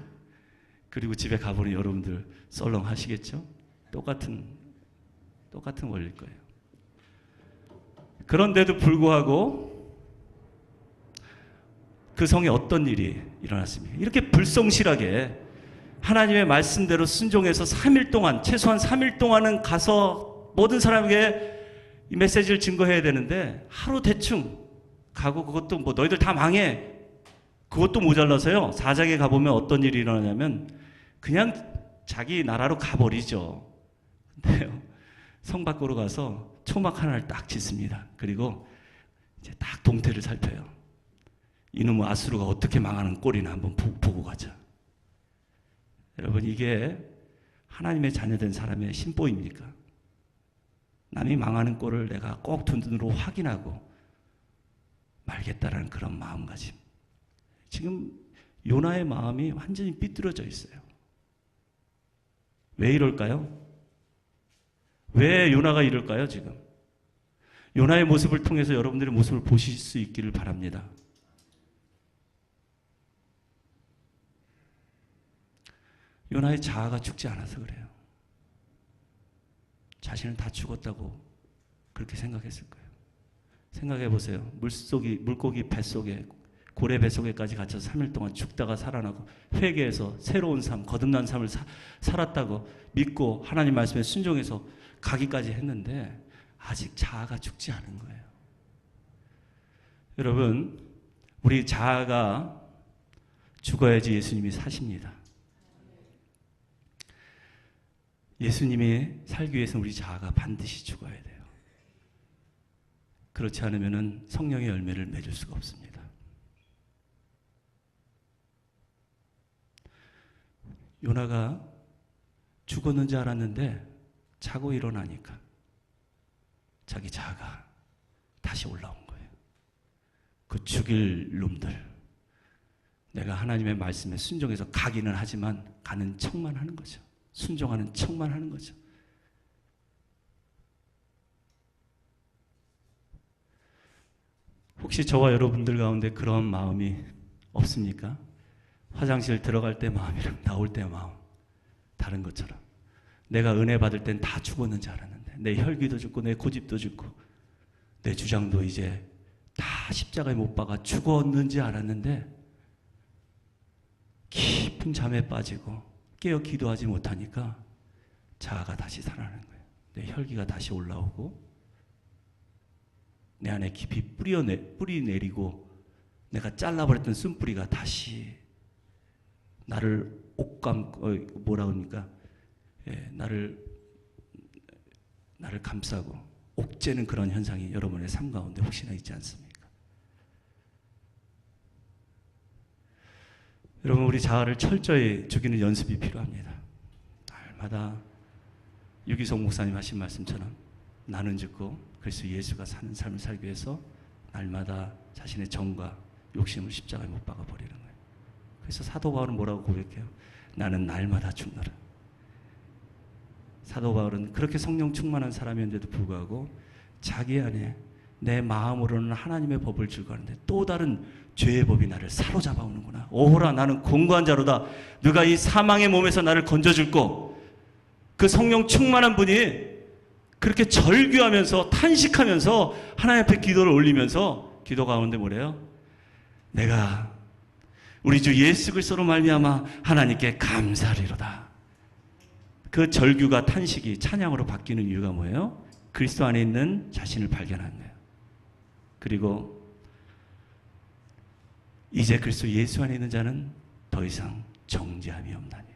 Speaker 3: 그리고 집에 가보니 여러분들 썰렁 하시겠죠? 똑같은 원리일 거예요. 그런데도 불구하고 그 성에 어떤 일이 일어났습니까? 이렇게 불성실하게 하나님의 말씀대로 순종해서 3일 동안, 최소한 3일 동안은 가서 모든 사람에게 이 메시지를 증거해야 되는데 하루 대충 가고, 그것도 뭐 너희들 다 망해. 그것도 모자라서요. 4장에 가보면 어떤 일이 일어나냐면 그냥 자기 나라로 가버리죠. 근데요, 성 밖으로 가서 초막 하나를 딱 짓습니다. 그리고 이제 딱 동태를 살펴요. 이놈의 아수르가 어떻게 망하는 꼴이나 한번 보고 가자. 여러분, 이게 하나님의 자녀된 사람의 심보입니까? 남이 망하는 꼴을 내가 꼭 두 눈으로 확인하고 말겠다라는 그런 마음가짐. 지금 요나의 마음이 완전히 삐뚤어져 있어요. 왜 이럴까요? 왜 요나가 이럴까요, 지금? 요나의 모습을 통해서 여러분들의 모습을 보실 수 있기를 바랍니다. 요나의 자아가 죽지 않아서 그래요. 자신은 다 죽었다고 그렇게 생각했을 거예요. 생각해 보세요. 물고기 뱃속에, 고래 뱃속에까지 갇혀서 3일 동안 죽다가 살아나고 회개해서 새로운 삶, 거듭난 삶을 살았다고 믿고 하나님 말씀에 순종해서 가기까지 했는데 아직 자아가 죽지 않은 거예요. 여러분, 우리 자아가 죽어야지 예수님이 사십니다. 예수님이 살기 위해서는 우리 자아가 반드시 죽어야 돼요. 그렇지 않으면 성령의 열매를 맺을 수가 없습니다. 요나가 죽었는지 알았는데 자고 일어나니까 자기 자아가 다시 올라온 거예요. 그 죽일 놈들, 내가 하나님의 말씀에 순종해서 가기는 하지만 가는 척만 하는 거죠. 순종하는 척만 하는 거죠. 혹시 저와 여러분들 가운데 그런 마음이 없습니까? 화장실 들어갈 때 마음이랑 나올 때 마음 다른 것처럼, 내가 은혜 받을 땐 다 죽었는지 알았는데 내 혈기도 죽고 내 고집도 죽고 내 주장도 이제 다 십자가에 못 박아 죽었는지 알았는데 깊은 잠에 빠지고 깨어 기도하지 못하니까 자아가 다시 살아나는 거예요. 내 혈기가 다시 올라오고 내 안에 깊이 뿌리 내리고 내가 잘라버렸던 쓴뿌리가 다시 나를 뭐라 그럽니까? 예, 나를 감싸고 옥죄는 그런 현상이 여러분의 삶 가운데 혹시나 있지 않습니까? 여러분, 우리 자아를 철저히 죽이는 연습이 필요합니다. 날마다 유기성 목사님 하신 말씀처럼 나는 죽고 그리스도 예수가 사는 삶을 살기 위해서 날마다 자신의 정과 욕심을 십자가에 못 박아버리는 거예요. 그래서 사도 바울은 뭐라고 고백해요? 나는 날마다 죽노라. 사도 바울은 그렇게 성령 충만한 사람이었는데도 불구하고 자기 안에 내 마음으로는 하나님의 법을 즐거워하는데 또 다른 죄의 법이 나를 사로잡아 오는구나. 오호라, 나는 공고한 자로다. 누가 이 사망의 몸에서 나를 건져줄꼬. 그 성령 충만한 분이 그렇게 절규하면서 탄식하면서 하나님 앞에 기도를 올리면서 기도 가운데 뭐래요? 내가 우리 주 예수 그리스도로 말미암아 하나님께 감사하리로다. 그 절규가 탄식이 찬양으로 바뀌는 이유가 뭐예요? 그리스도 안에 있는 자신을 발견한 거예요. 그리고 이제 그리스도 예수 안에 있는 자는 더 이상 정죄함이 없나니.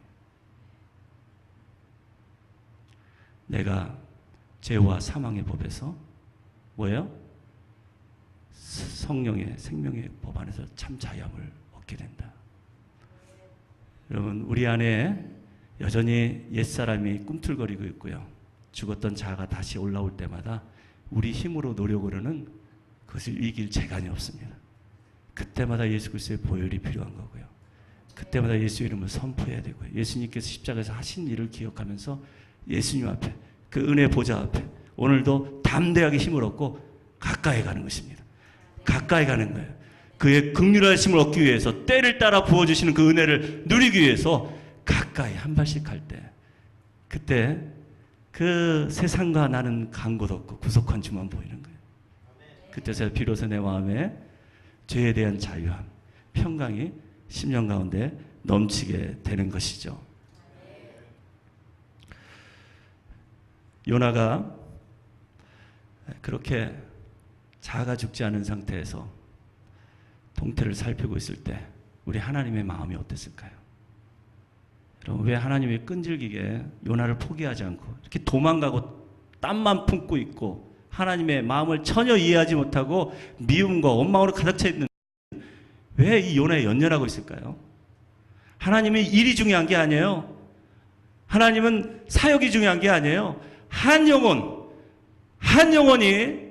Speaker 3: 내가 죄와 사망의 법에서 뭐예요? 성령의 생명의 법 안에서 참 자유함을 얻게 된다. 여러분, 우리 안에 여전히 옛사람이 꿈틀거리고 있고요. 죽었던 자아가 다시 올라올 때마다 우리 힘으로 노력으로는 그것을 이길 재간이 없습니다. 그때마다 예수 그리스도의 보혈이 필요한 거고요. 그때마다 예수 이름을 선포해야 되고요. 예수님께서 십자가에서 하신 일을 기억하면서 예수님 앞에, 그 은혜 보좌 앞에 오늘도 담대하게 힘을 얻고 가까이 가는 것입니다. 가까이 가는 거예요. 그의 긍휼하심을 얻기 위해서, 때를 따라 부어주시는 그 은혜를 누리기 위해서 가까이 한 발씩 갈 때, 그때 그 세상과 나는 간 곳 없고 구속한 주만 보이는 거예요. 그때서 비로소 내 마음에 죄에 대한 자유함, 평강이 심령 가운데 넘치게 되는 것이죠. 요나가 그렇게 자아가 죽지 않은 상태에서 동태를 살피고 있을 때 우리 하나님의 마음이 어땠을까요? 여러분, 왜 하나님이 끈질기게 요나를 포기하지 않고 이렇게 도망가고 땀만 품고 있고 하나님의 마음을 전혀 이해하지 못하고 미움과 원망으로 가득 차 있는, 왜 이 요나에 연연하고 있을까요? 하나님이 일이 중요한 게 아니에요. 하나님은 사역이 중요한 게 아니에요. 한 영혼이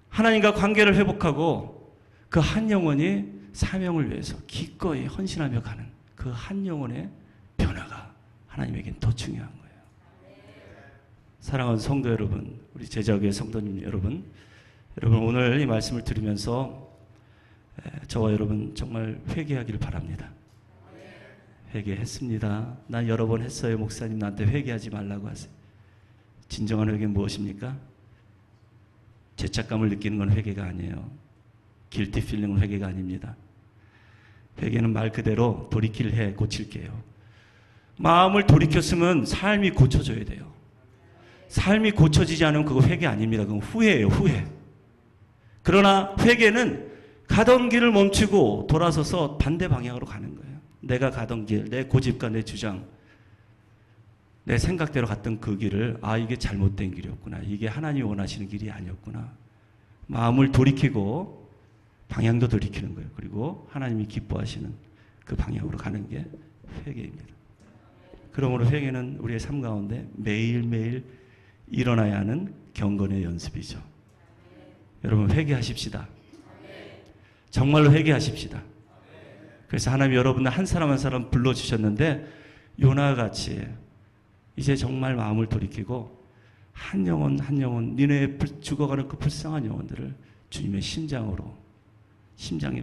Speaker 3: 하나님과 관계를 회복하고 그 한 영혼이 사명을 위해서 기꺼이 헌신하며 가는 그 한 영혼의 변화가 하나님에겐 더 중요한 거예요. 사랑하는 성도 여러분, 우리 제자교회 성도님 여러분, 오늘 이 말씀을 들으면서 저와 여러분 정말 회개하기를 바랍니다. 회개했습니다. 난 여러 번 했어요. 목사님 나한테 회개하지 말라고 하세요. 진정한 회개는 무엇입니까? 죄책감을 느끼는 건 회개가 아니에요. 길티 필링은 회개가 아닙니다. 회개는 말 그대로 돌이킬 해 고칠게요. 마음을 돌이켰으면 삶이 고쳐져야 돼요. 삶이 고쳐지지 않으면 그거 회개 아닙니다. 그건 후회예요, 후회. 그러나 회개는 가던 길을 멈추고 돌아서서 반대 방향으로 가는 거예요. 내가 가던 길, 내 고집과 내 주장, 내 생각대로 갔던 그 길을, 아, 이게 잘못된 길이었구나. 이게 하나님이 원하시는 길이 아니었구나. 마음을 돌이키고 방향도 돌이키는 거예요. 그리고 하나님이 기뻐하시는 그 방향으로 가는 게 회개입니다. 그러므로 회개는 우리의 삶 가운데 매일매일 일어나야 하는 경건의 연습이죠. 여러분, 회개하십시다. 정말로 회개하십시다. 그래서 하나님이 여러분들 한 사람 한 사람 불러주셨는데 요나와 같이 이제 정말 마음을 돌이키고 한 영혼 한 영혼, 니네에 죽어가는 그 불쌍한 영혼들을 주님의 심장에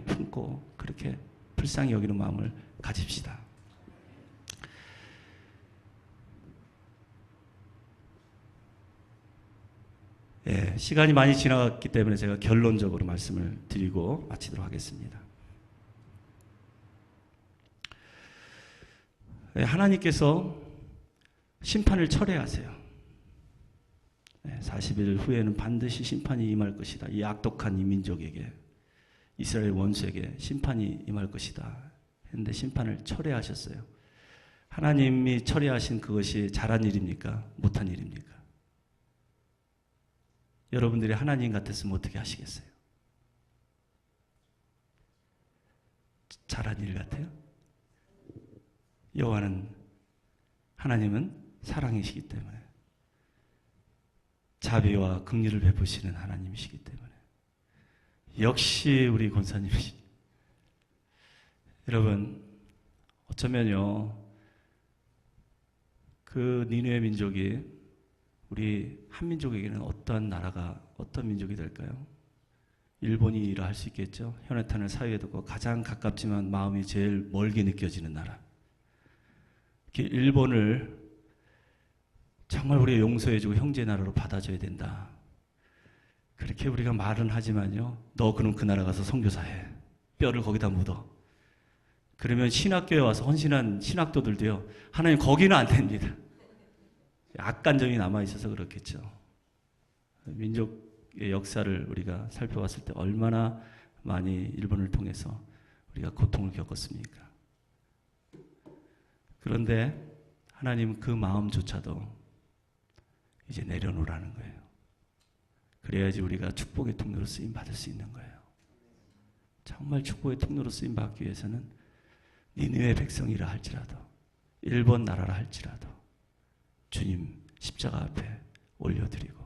Speaker 3: 품고 그렇게 불쌍히 여기는 마음을 가집시다. 예, 시간이 많이 지나갔기 때문에 제가 결론적으로 말씀을 드리고 마치도록 하겠습니다. 예, 하나님께서 심판을 철회하세요. 40일 후에는 반드시 심판이 임할 것이다. 이 악독한 이 민족에게. 이스라엘 원수에게 심판이 임할 것이다 했는데 심판을 철회하셨어요. 하나님이 처리하신 그것이 잘한 일입니까? 못한 일입니까? 여러분들이 하나님 같았으면 어떻게 하시겠어요? 잘한 일 같아요? 여호와는, 하나님은 사랑이시기 때문에, 자비와 긍휼을 베푸시는 하나님이시기 때문에, 역시 우리 권사님이시. 여러분, 어쩌면요, 그 니느웨 민족이 우리 한민족에게는 어떠한 나라가, 어떤 민족이 될까요? 일본이라 할 수 있겠죠. 현해탄을 사이에 두고 가장 가깝지만 마음이 제일 멀게 느껴지는 나라. 일본을 정말 우리가 용서해주고 형제 나라로 받아줘야 된다. 그렇게 우리가 말은 하지만요, 너 그럼 그 나라 가서 선교사해. 뼈를 거기다 묻어. 그러면 신학교에 와서 헌신한 신학도들도요, 하나님 거기는 안 됩니다. 악감정이 남아있어서 그렇겠죠. 민족의 역사를 우리가 살펴봤을 때 얼마나 많이 일본을 통해서 우리가 고통을 겪었습니까? 그런데 하나님은 그 마음조차도 이제 내려놓으라는 거예요. 그래야지 우리가 축복의 통로로 쓰임 받을 수 있는 거예요. 정말 축복의 통로로 쓰임 받기 위해서는 니느웨 백성이라 할지라도, 일본 나라라 할지라도 주님 십자가 앞에 올려드리고,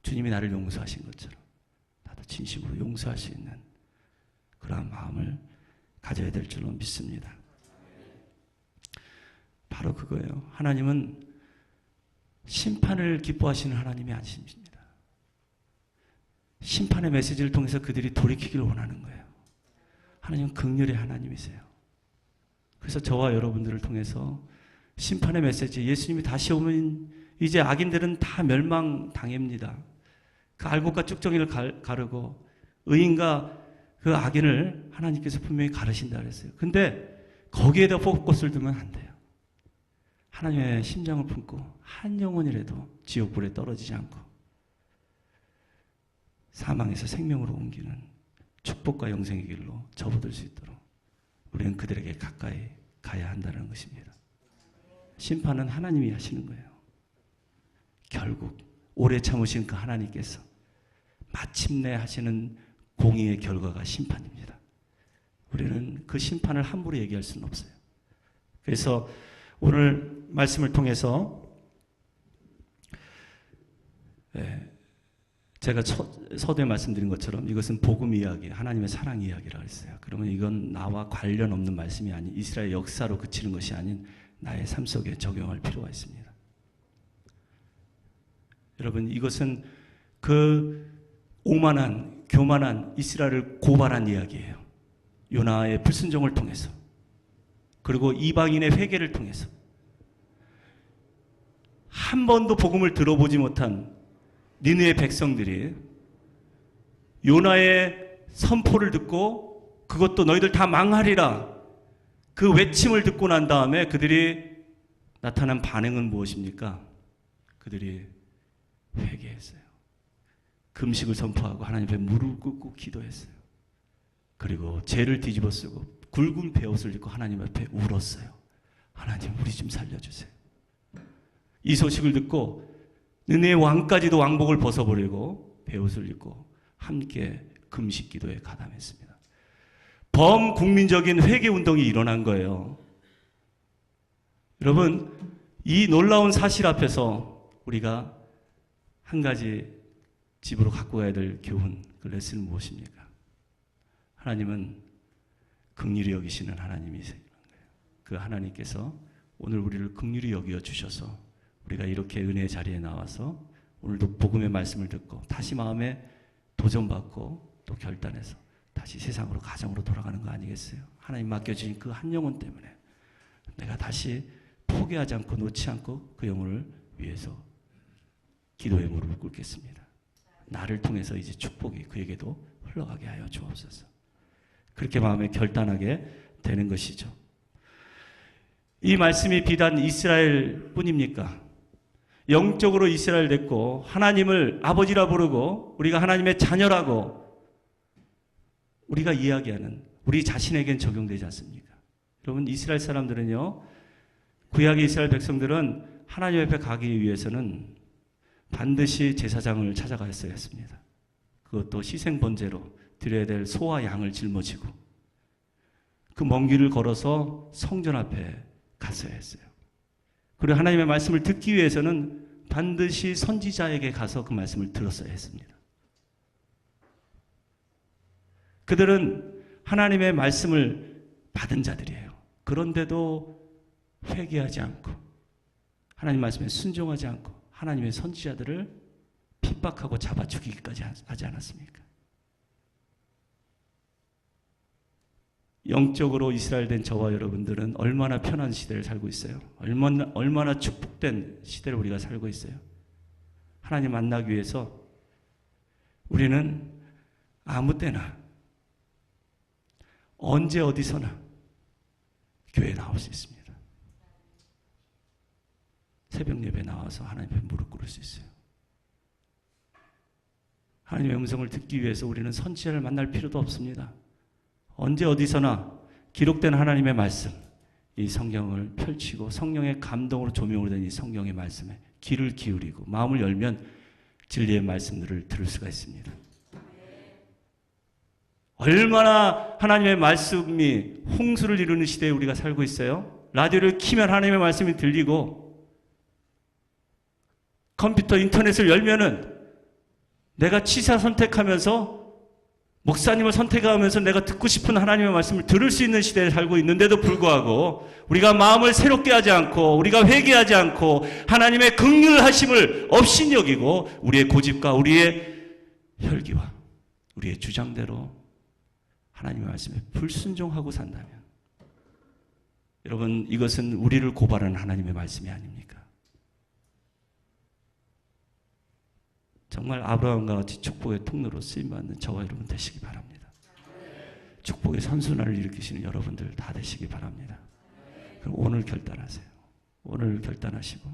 Speaker 3: 주님이 나를 용서하신 것처럼 나도 진심으로 용서할 수 있는 그러한 마음을 가져야 될 줄로 믿습니다. 바로 그거예요. 하나님은 심판을 기뻐하시는 하나님이 아니십니다. 심판의 메시지를 통해서 그들이 돌이키기를 원하는 거예요. 하나님은 긍휼의 하나님이세요. 그래서 저와 여러분들을 통해서 심판의 메시지, 예수님이 다시 오면 이제 악인들은 다 멸망당합니다. 그 알곡과 쭉정이를 가르고 의인과 그 악인을 하나님께서 분명히 가르신다 그랬어요. 근데 거기에다 포커스를 두면 안 돼요. 하나님의 심장을 품고 한 영혼이라도 지옥불에 떨어지지 않고 사망에서 생명으로 옮기는 축복과 영생의 길로 접어들 수 있도록 우리는 그들에게 가까이 가야 한다는 것입니다. 심판은 하나님이 하시는 거예요. 결국 오래 참으신 그 하나님께서 마침내 하시는 공의의 결과가 심판입니다. 우리는 그 심판을 함부로 얘기할 수는 없어요. 그래서 오늘 말씀을 통해서 제가 서두에 말씀드린 것처럼 이것은 복음 이야기, 하나님의 사랑 이야기라고 했어요. 그러면 이건 나와 관련 없는 말씀이 아닌 이스라엘 역사로 그치는 것이 아닌 나의 삶 속에 적용할 필요가 있습니다. 여러분, 이것은 그 오만한, 교만한 이스라엘을 고발한 이야기예요. 요나의 불순종을 통해서, 그리고 이방인의 회개를 통해서 한 번도 복음을 들어보지 못한 니느웨 백성들이 요나의 선포를 듣고 그것도 너희들 다 망하리라 그 외침을 듣고 난 다음에 그들이 나타난 반응은 무엇입니까? 그들이 회개했어요. 금식을 선포하고 하나님 앞에 무릎 꿇고 기도했어요. 그리고 죄를 뒤집어 쓰고 굵은 베옷을 입고 하나님 앞에 울었어요. 하나님, 우리 좀 살려주세요. 이 소식을 듣고 느헤미야 왕까지도 왕복을 벗어버리고 베옷을 입고 함께 금식 기도에 가담했습니다. 범국민적인 회개 운동이 일어난 거예요. 여러분, 이 놀라운 사실 앞에서 우리가 한 가지 집으로 갖고 가야 될 교훈, 그 레슨은 무엇입니까? 하나님은 긍휼히 여기시는 하나님이세요. 그 하나님께서 오늘 우리를 긍휼히 여겨 주셔서 우리가 이렇게 은혜의 자리에 나와서 오늘도 복음의 말씀을 듣고 다시 마음에 도전받고 또 결단해서 다시 세상으로, 가정으로 돌아가는 거 아니겠어요? 하나님 맡겨주신 그 한 영혼 때문에 내가 다시 포기하지 않고 놓지 않고 그 영혼을 위해서 기도의 무릎을 꿇겠습니다. 나를 통해서 이제 축복이 그에게도 흘러가게 하여 주옵소서. 그렇게 마음에 결단하게 되는 것이죠. 이 말씀이 비단 이스라엘 뿐입니까? 영적으로 이스라엘 됐고 하나님을 아버지라 부르고 우리가 하나님의 자녀라고 우리가 이야기하는 우리 자신에겐 적용되지 않습니까? 여러분, 이스라엘 사람들은요, 구약의 이스라엘 백성들은 하나님 앞에 가기 위해서는 반드시 제사장을 찾아갔어야 했습니다. 그것도 희생 번제로 드려야 될 소와 양을 짊어지고 그 먼 길을 걸어서 성전 앞에 갔어야 했어요. 그리고 하나님의 말씀을 듣기 위해서는 반드시 선지자에게 가서 그 말씀을 들었어야 했습니다. 그들은 하나님의 말씀을 받은 자들이에요. 그런데도 회개하지 않고 하나님 말씀에 순종하지 않고 하나님의 선지자들을 핍박하고 잡아 죽이기까지 하지 않았습니까? 영적으로 이스라엘 된 저와 여러분들은 얼마나 편한 시대를 살고 있어요. 얼마나 축복된 시대를 우리가 살고 있어요. 하나님 만나기 위해서 우리는 아무 때나 언제 어디서나 교회에 나올 수 있습니다. 새벽 예배 나와서 하나님 앞에 무릎 꿇을 수 있어요. 하나님의 음성을 듣기 위해서 우리는 선지자를 만날 필요도 없습니다. 언제 어디서나 기록된 하나님의 말씀, 이 성경을 펼치고 성령의 감동으로 조명으로 된 이 성경의 말씀에 귀를 기울이고 마음을 열면 진리의 말씀들을 들을 수가 있습니다. 얼마나 하나님의 말씀이 홍수를 이루는 시대에 우리가 살고 있어요. 라디오를 키면 하나님의 말씀이 들리고 컴퓨터 인터넷을 열면은 내가 취사 선택하면서 목사님을 선택하면서 내가 듣고 싶은 하나님의 말씀을 들을 수 있는 시대에 살고 있는데도 불구하고 우리가 마음을 새롭게 하지 않고 우리가 회개하지 않고 하나님의 긍휼하심을 없이 여기고 우리의 고집과 우리의 혈기와 우리의 주장대로 하나님의 말씀에 불순종하고 산다면 여러분, 이것은 우리를 고발하는 하나님의 말씀이 아닙니까? 정말 아브라함과 같이 축복의 통로로 쓰임받는 저와 여러분 되시기 바랍니다. 축복의 선순환을 일으키시는 여러분들 다 되시기 바랍니다. 그럼 오늘 결단하세요. 오늘 결단하시고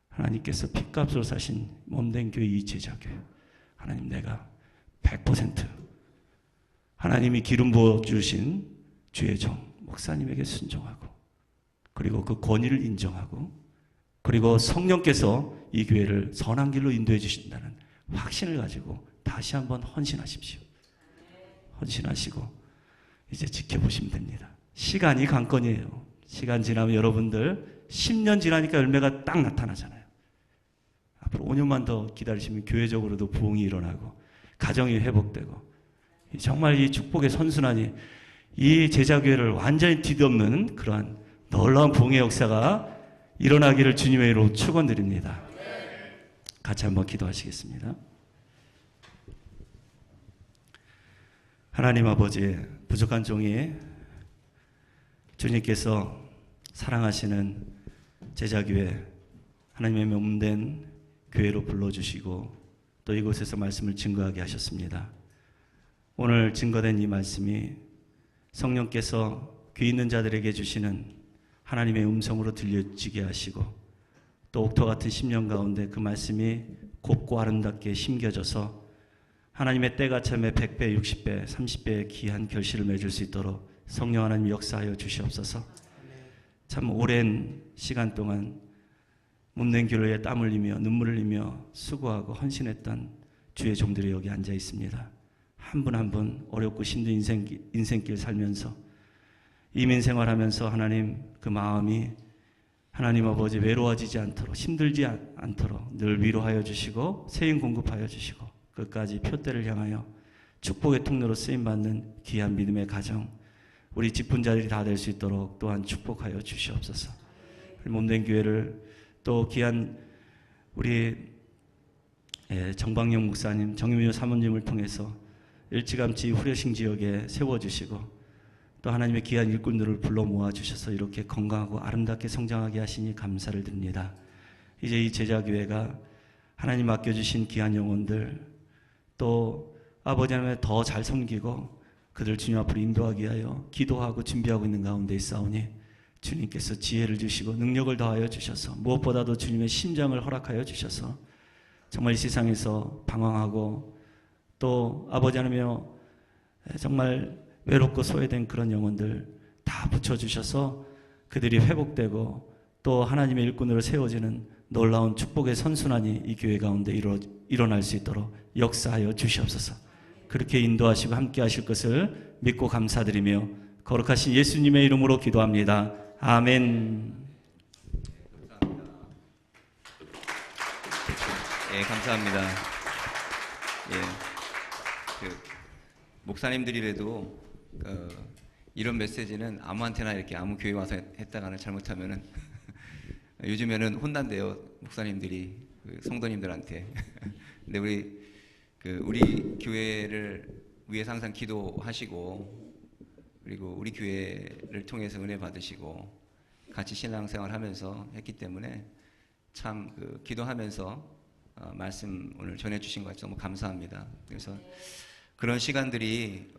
Speaker 3: 하나님께서 핏값으로 사신 몸된 교회 이 제자교회, 하나님 내가 100% 하나님이 기름 부어주신 주의 종 목사님에게 순종하고 그리고 그 권위를 인정하고 그리고 성령께서 이 교회를 선한 길로 인도해 주신다는 확신을 가지고 다시 한번 헌신하십시오. 헌신하시고 이제 지켜보시면 됩니다. 시간이 관건이에요. 시간 지나면 여러분들 10년 지나니까 열매가 딱 나타나잖아요. 앞으로 5년만 더 기다리시면 교회적으로도 부흥이 일어나고 가정이 회복되고 정말 이 축복의 선순환이 이 제자교회를 완전히 뒤덮는 그러한 놀라운 부흥의 역사가 일어나기를 주님의 이름으로 축원드립니다. 같이 한번 기도하시겠습니다. 하나님 아버지, 부족한 종이 주님께서 사랑하시는 제자교회, 하나님의 몸된 교회로 불러주시고 또 이곳에서 말씀을 증거하게 하셨습니다. 오늘 증거된 이 말씀이 성령께서 귀 있는 자들에게 주시는 하나님의 음성으로 들려지게 하시고 또 옥토 같은 심령 가운데 그 말씀이 곱고 아름답게 심겨져서 하나님의 때가 참에 100배, 60배, 30배의 귀한 결실을 맺을 수 있도록 성령 하나님 역사하여 주시옵소서. 참 오랜 시간 동안 몸된 길을 위해 땀을 흘리며 눈물을 흘리며 수고하고 헌신했던 주의 종들이 여기 앉아 있습니다. 한 분 한 분 어렵고 힘든 인생길 살면서 이민생활하면서 하나님 그 마음이 하나님 아버지 외로워지지 않도록 힘들지 않도록 늘 위로하여 주시고 세임 공급하여 주시고 끝까지 표대를 향하여 축복의 통로로 쓰임받는 귀한 믿음의 가정 우리 직분자들이 다 될 수 있도록 또한 축복하여 주시옵소서. 몸된 교회를 또 귀한 우리 정방영 목사님, 정유미 사모님을 통해서 일찌감치 후레싱 지역에 세워주시고 또 하나님의 귀한 일꾼들을 불러 모아주셔서 이렇게 건강하고 아름답게 성장하게 하시니 감사를 드립니다. 이제 이 제자교회가 하나님 맡겨주신 귀한 영혼들 또 아버지 하나님을 더 잘 섬기고 그들 주님 앞으로 인도하기 위하여 기도하고 준비하고 있는 가운데 있사오니 주님께서 지혜를 주시고 능력을 더하여 주셔서 무엇보다도 주님의 심장을 허락하여 주셔서 정말 이 세상에서 방황하고 또 아버지 하나님의 정말 외롭고 소외된 그런 영혼들 다 붙여주셔서 그들이 회복되고 또 하나님의 일꾼으로 세워지는 놀라운 축복의 선순환이 이 교회 가운데 일어날 수 있도록 역사하여 주시옵소서. 그렇게 인도하시고 함께 하실 것을 믿고 감사드리며 거룩하신 예수님의 이름으로 기도합니다. 아멘.
Speaker 2: 예, 감사합니다. 예, 목사님들이라도 이런 메시지는 아무한테나 이렇게 아무 교회 와서 했다가는 잘못하면은 요즘에는 혼난대요, 목사님들이 성도님들한테. 근데 우리 교회를 위해서 항상 기도하시고 그리고 우리 교회를 통해서 은혜 받으시고 같이 신앙생활 하면서 했기 때문에 참 기도하면서 말씀 오늘 전해주신 것 같아서 너무 감사합니다. 그래서 그런 시간들이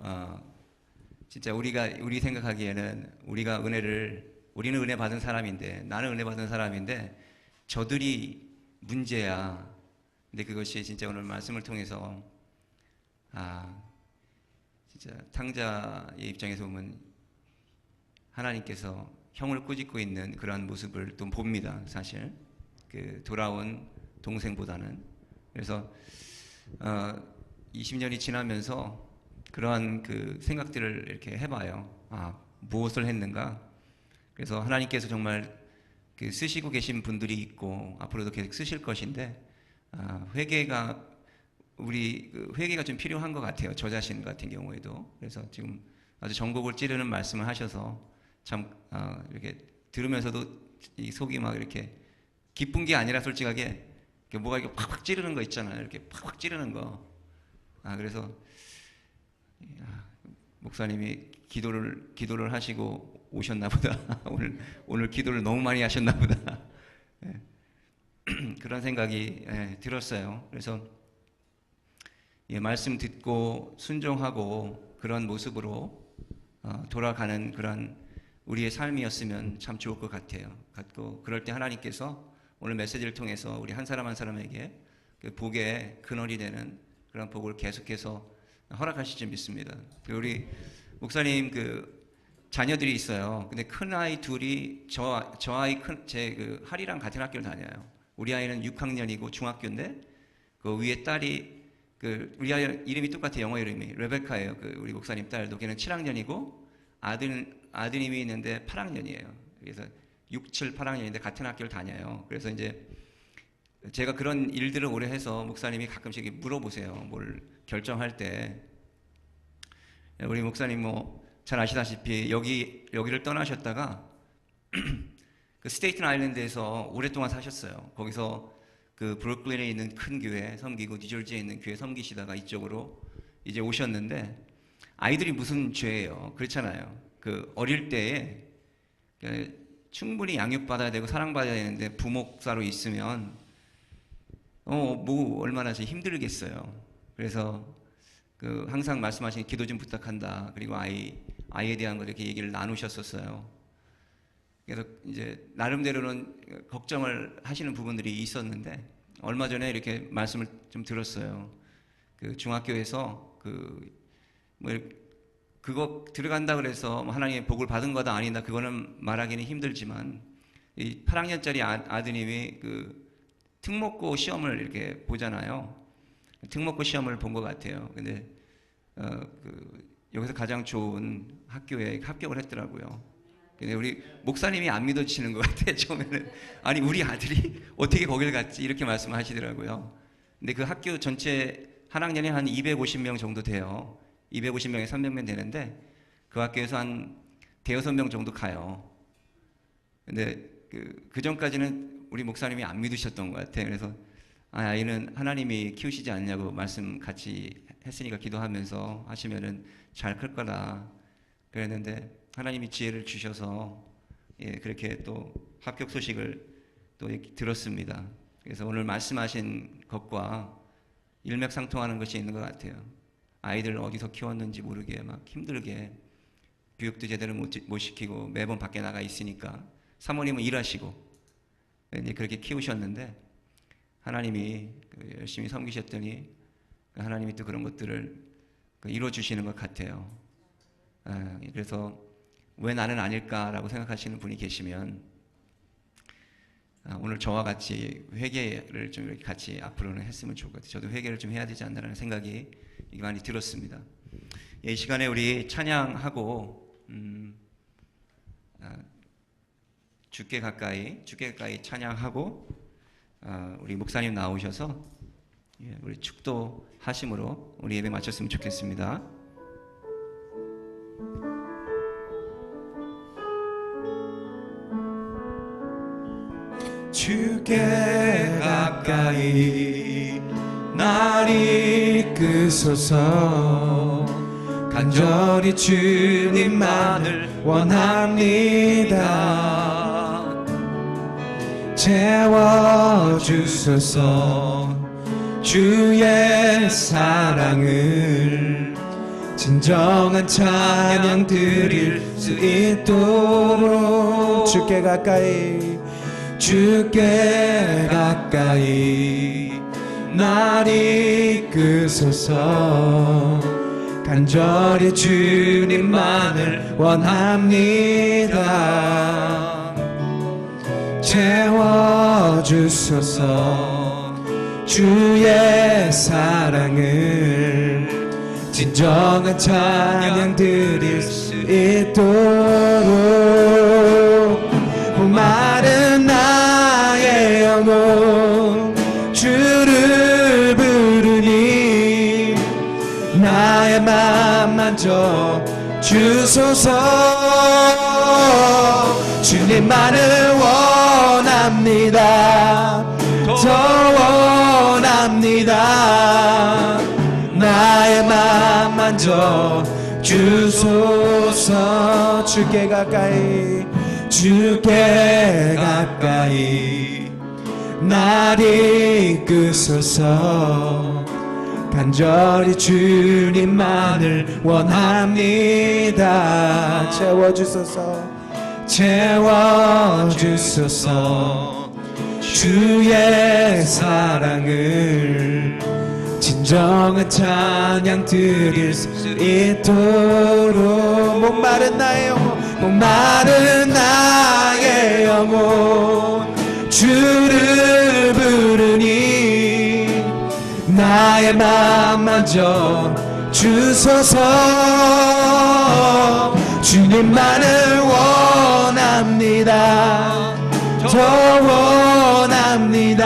Speaker 2: 진짜 우리 생각하기에는 우리는 은혜 받은 사람인데, 나는 은혜 받은 사람인데 저들이 문제야. 근데 그것이 진짜 오늘 말씀을 통해서 진짜 탕자의 입장에서 보면 하나님께서 형을 꾸짖고 있는 그러한 모습을 또 봅니다. 사실 돌아온 동생보다는. 그래서 20년이 지나면서 그러한 생각들을 이렇게 해봐요. 무엇을 했는가? 그래서 하나님께서 정말 쓰시고 계신 분들이 있고 앞으로도 계속 쓰실 것인데 회개가 좀 필요한 것 같아요. 저 자신 같은 경우에도. 그래서 지금 아주 전곡을 찌르는 말씀을 하셔서 참 이렇게 들으면서도 이 속이 막 이렇게 기쁜 게 아니라 솔직하게 뭐가 이렇게 팍팍 찌르는 거 있잖아요. 이렇게 팍팍 찌르는 거. 그래서 목사님이 기도를 하시고 오셨나 보다. 오늘 기도를 너무 많이 하셨나 보다. 그런 생각이 들었어요. 그래서 말씀 듣고 순종하고 그런 모습으로 돌아가는 그런 우리의 삶이었으면 참 좋을 것 같아요. 그럴 때 하나님께서 오늘 메시지를 통해서 우리 한 사람 한 사람에게 복의 근원이 되는 그런 복을 계속해서 허락하실 줄 믿습니다. 우리 목사님 자녀들이 있어요. 근데 큰 아이 둘이 저 아이 제 할이랑 같은 학교를 다녀요. 우리 아이는 6학년이고 중학교인데 그 위에 딸이 우리 아이 이름이 똑같아요. 영어 이름이 레베카예요. 우리 목사님 딸도 걔는 7학년이고 아드님이 있는데 8학년이에요. 그래서 6, 7, 8학년인데 같은 학교를 다녀요. 그래서 이제 제가 그런 일들을 오래 해서 목사님이 가끔씩 물어보세요. 뭘 결정할 때. 우리 목사님 잘 아시다시피 여기를 떠나셨다가 스테이튼 아일랜드에서 오랫동안 사셨어요. 거기서 브루클린에 있는 큰 교회 섬기고 뉴저지에 있는 교회 섬기시다가 이쪽으로 이제 오셨는데 아이들이 무슨 죄예요. 그렇잖아요. 어릴 때에 충분히 양육받아야 되고 사랑받아야 되는데 부목사로 있으면 얼마나 힘들겠어요. 그래서 항상 말씀하신 기도 좀 부탁한다. 그리고 아이에 대한 거 이렇게 얘기를 나누셨었어요. 그래서 이제 나름대로는 걱정을 하시는 부분들이 있었는데 얼마 전에 이렇게 말씀을 좀 들었어요. 중학교에서 그거 들어간다 그래서 하나님의 복을 받은 거다 아니다 그거는 말하기는 힘들지만 이 8학년짜리 아드님이 특목고 시험을 이렇게 보잖아요. 특목고 시험을 본 것 같아요. 근데 여기서 가장 좋은 학교에 합격을 했더라고요. 근데 우리 목사님이 안 믿어지시는 것 같아요. 처음에는 아니 우리 아들이 어떻게 거길 갔지 이렇게 말씀하시더라고요. 근데 그 학교 전체 한 학년에 한 250명 정도 돼요. 250명에 300명 되는데 그 학교에서 한 대여섯 명 정도 가요. 근데 그 전까지는 우리 목사님이 안 믿으셨던 것 같아요. 그래서 아이는 하나님이 키우시지 않냐고 말씀 같이 했으니까 기도하면서 하시면은 잘 클 거다 그랬는데 하나님이 지혜를 주셔서 그렇게 또 합격 소식을 또 들었습니다. 그래서 오늘 말씀하신 것과 일맥상통하는 것이 있는 것 같아요. 아이들 어디서 키웠는지 모르게 막 힘들게 교육도 제대로 못 시키고 매번 밖에 나가 있으니까 사모님은 일하시고 이제 그렇게 키우셨는데 하나님이 열심히 섬기셨더니 하나님이 또 그런 것들을 이루어주시는 것 같아요. 그래서 왜 나는 아닐까라고 생각하시는 분이 계시면 오늘 저와 같이 회개를 좀 이렇게 같이 앞으로는 했으면 좋을 것 같아요. 저도 회개를 좀 해야 되지 않나라는 생각이 많이 들었습니다. 이 시간에 우리 찬양하고 주께 가까이 찬양하고 우리 목사님 나오셔서 우리 축도하심으로 우리 예배 마쳤으면 좋겠습니다.
Speaker 1: 주께 가까이 날 이끄소서 간절히 주님만을 원합니다. 채워주소서 주의 사랑을 진정한 찬양 드릴 수 있도록 주께 가까이 날 이끄소서 간절히 주님만을 원합니다. 채워주소서 주의 사랑을 진정한 찬양 드릴 수 있도록 목마른 나의 영혼 주를 부르니 나의 맘 만져 주소서. 주님만을 원합니다. 더 원합니다. 나의 맘 만져 주소서. 주께 가까이 날 이끄소서 간절히 주님만을 원합니다. 채워주소서 주의 사랑을 진정한 찬양 드릴 수 있도록 목마른 나의 영혼 주를 부르니 나의 맘 만져 주소서. 주님만을 원합니다. 더 원합니다.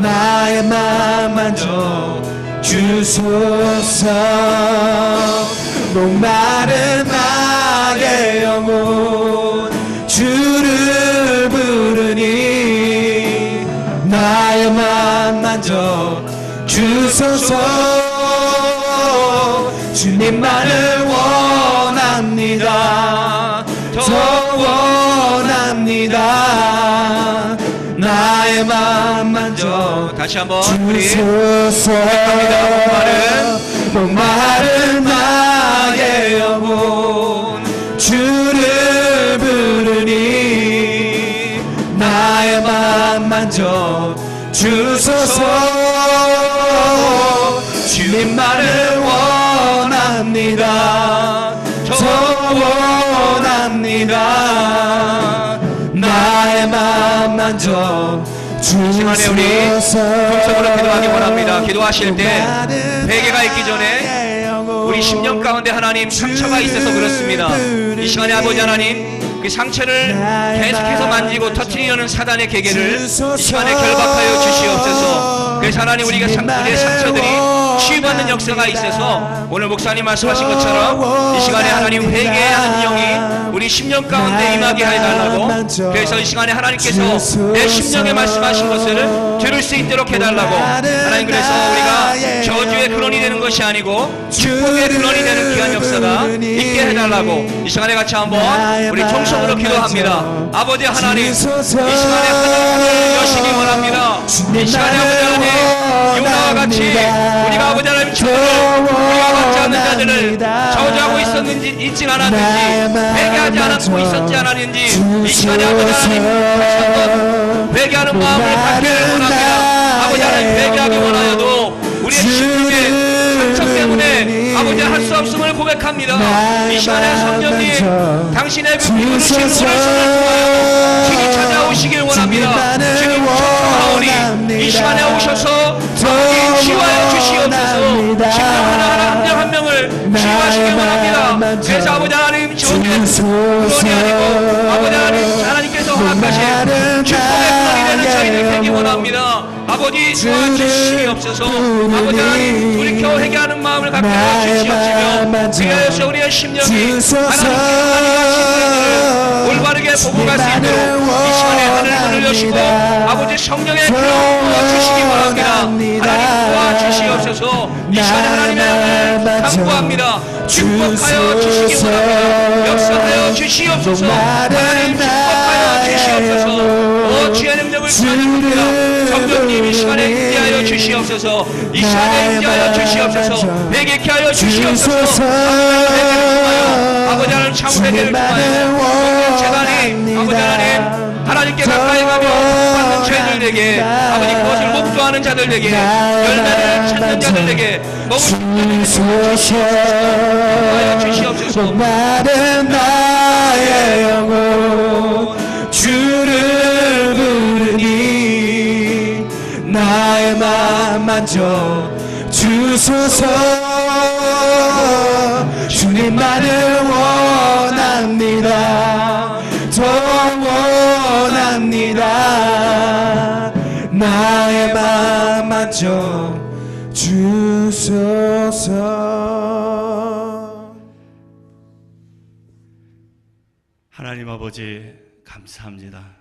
Speaker 1: 나의 맘 만져 주소서. 목마른 나의 영혼 주를 부르니 나의 맘 만져 주소서. 주님만을 원합니다. 더 원합니다. 나의 맘 만져
Speaker 2: 다시 한번
Speaker 1: 주소서. 목마른 나의 영혼 주를 부르니 나의 맘 만져 주소서. 주님만을 원합니다. 더 원합니다. 나의 맘 만져
Speaker 2: 시간에 우리 통성으로 기도하기 원합니다. 기도하실 때 회개가 있기 전에 우리 10년 가운데 하나님 상처가 있어서 그렇습니다. 이 시간에 아버지 하나님 그 상처를 계속해서 만지고 터뜨리려는 사단의 계계를 이 시간에 결박하여 주시옵소서. 그래서 하나님 우리의 상처들이 치유받는 역사가 있어서 오늘 목사님 말씀하신 것처럼 이 시간에 하나님 회개하는 영이 우리 10년 가운데 임하게 해달라고, 그래서 이 시간에 하나님께서 내 심령에 말씀하신 것을 들을 수 있도록 해달라고 하나님, 그래서 우리가 저주의 근원이 되는 것이 아니고 축복의 근원이 되는 귀한 역사가 있게 해달라고 이 시간에 같이 한번 우리 통성으로 기도합니다. 아버지 하나님, 이 시간에 하늘을 여시기 원합니다. 이 시간에 아버지 하나님 요나와 같이 우리가 아버지 하나님 저들을 우리가 받지 않는 자들을 저주하고 있진 않았는지 회개하지 않고 있었지 않았는지 이 시간에 아버지 하나님 다시 한번 회개하는 마음을 갖기를 원합니다. 아버지 하나님 회개하기 원하여도 우리의 심령에 상처 때문에 아버지 할 수 없음을 고백합니다. 이 시간에 성령님 당신의 그 비우신 오늘 손을 통하여 주님 찾아오시길 원합니다. 주님 청하오니 이 시간에 오셔서 아버지 치유하여 주시옵소서. 심령 하나하나 한 명 한 명을 치유하시길 원합니다. 그래서 아버지 하나님 좋은 일 그런이 아니고 아버지 하나님 하나님께서 허락하신 축복의 근원이 되는 저희들 되기 원합니다. 아버지 도와주시옵소서. 아버지 하나님 돌이켜 회개하는 마음을 갖게 하여 주시옵시며 그래서 우리의 심령이 하나님의 올바르게 보고 갈 수 있도록 이 시간에 하늘 문을 여시고 아버지 성령의 피로 부어주시기 바랍니다. 하나님 도와주시옵소서. 이 시간에 하나님의 은혜를 간구합니다. 축복하여 주시기 원합니다. 역사하여 주시옵소서. 하나님 축복하여 주시옵소서. 주의 능력을 찬양합니다. 성령님 이 시간에 임재하여 주시옵소서. 이 시간에 임재하여 주시옵소서. 회개케 하여 주시옵소서. 아버지 하나님 참 회개를 통하여 재단이 아버지 하나님 하나님께 가까이 가며 받는 죄들에게 아버지 그것을 목도하는 자들에게 열매를 찾는 자들에게 먹을 주시옵소서.
Speaker 1: 마른 나의 영혼 주를 부르니 나의 맘 만져 주소서. 주님만을 원합니다. 더 원합니다. 나의 맘 만져 주소서.
Speaker 3: 하나님 아버지 감사합니다.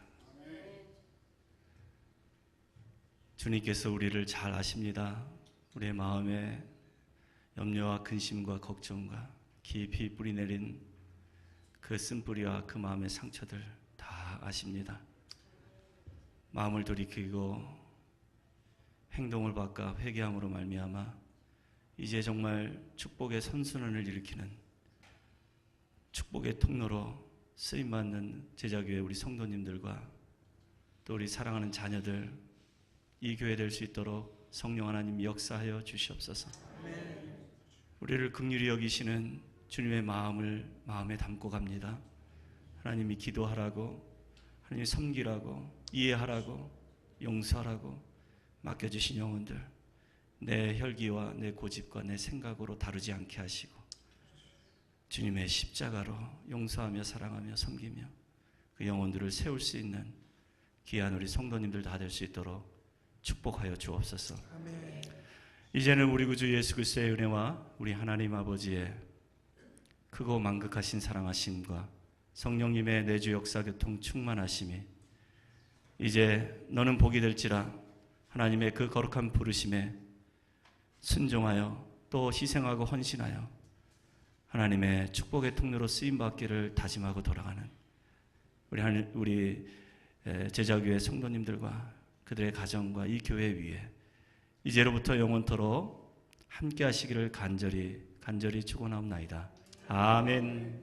Speaker 3: 주님께서 우리를 잘 아십니다. 우리의 마음에 염려와 근심과 걱정과 깊이 뿌리내린 그 쓴뿌리와 그 마음의 상처들 다 아십니다. 마음을 돌이키고 행동을 바꿔 회개함으로 말미암아 이제 정말 축복의 선순환을 일으키는 축복의 통로로 쓰임받는 제자교회 우리 성도님들과 또 우리 사랑하는 자녀들 이 교회 될 수 있도록 성령 하나님 역사하여 주시옵소서. 우리를 긍휼히 여기시는 주님의 마음을 마음에 담고 갑니다. 하나님이 기도하라고, 하나님이 섬기라고, 이해하라고, 용서하라고 맡겨주신 영혼들 내 혈기와 내 고집과 내 생각으로 다루지 않게 하시고 주님의 십자가로 용서하며 사랑하며 섬기며 그 영혼들을 세울 수 있는 귀한 우리 성도님들 다 될 수 있도록 축복하여 주옵소서. 아멘. 이제는 우리 구주 예수 그리스도의 은혜와 우리 하나님 아버지의 크고 만극하신 사랑하심과 성령님의 내주 역사 교통 충만하심이 이제 너는 복이 될지라 하나님의 그 거룩한 부르심에 순종하여 또 희생하고 헌신하여 하나님의 축복의 통로로 쓰임받기를 다짐하고 돌아가는 우리 제자교회 성도님들과 그들의 가정과 이 교회 위에 이제로부터 영원토록 함께 하시기를 간절히 축원하옵나이다. 아멘.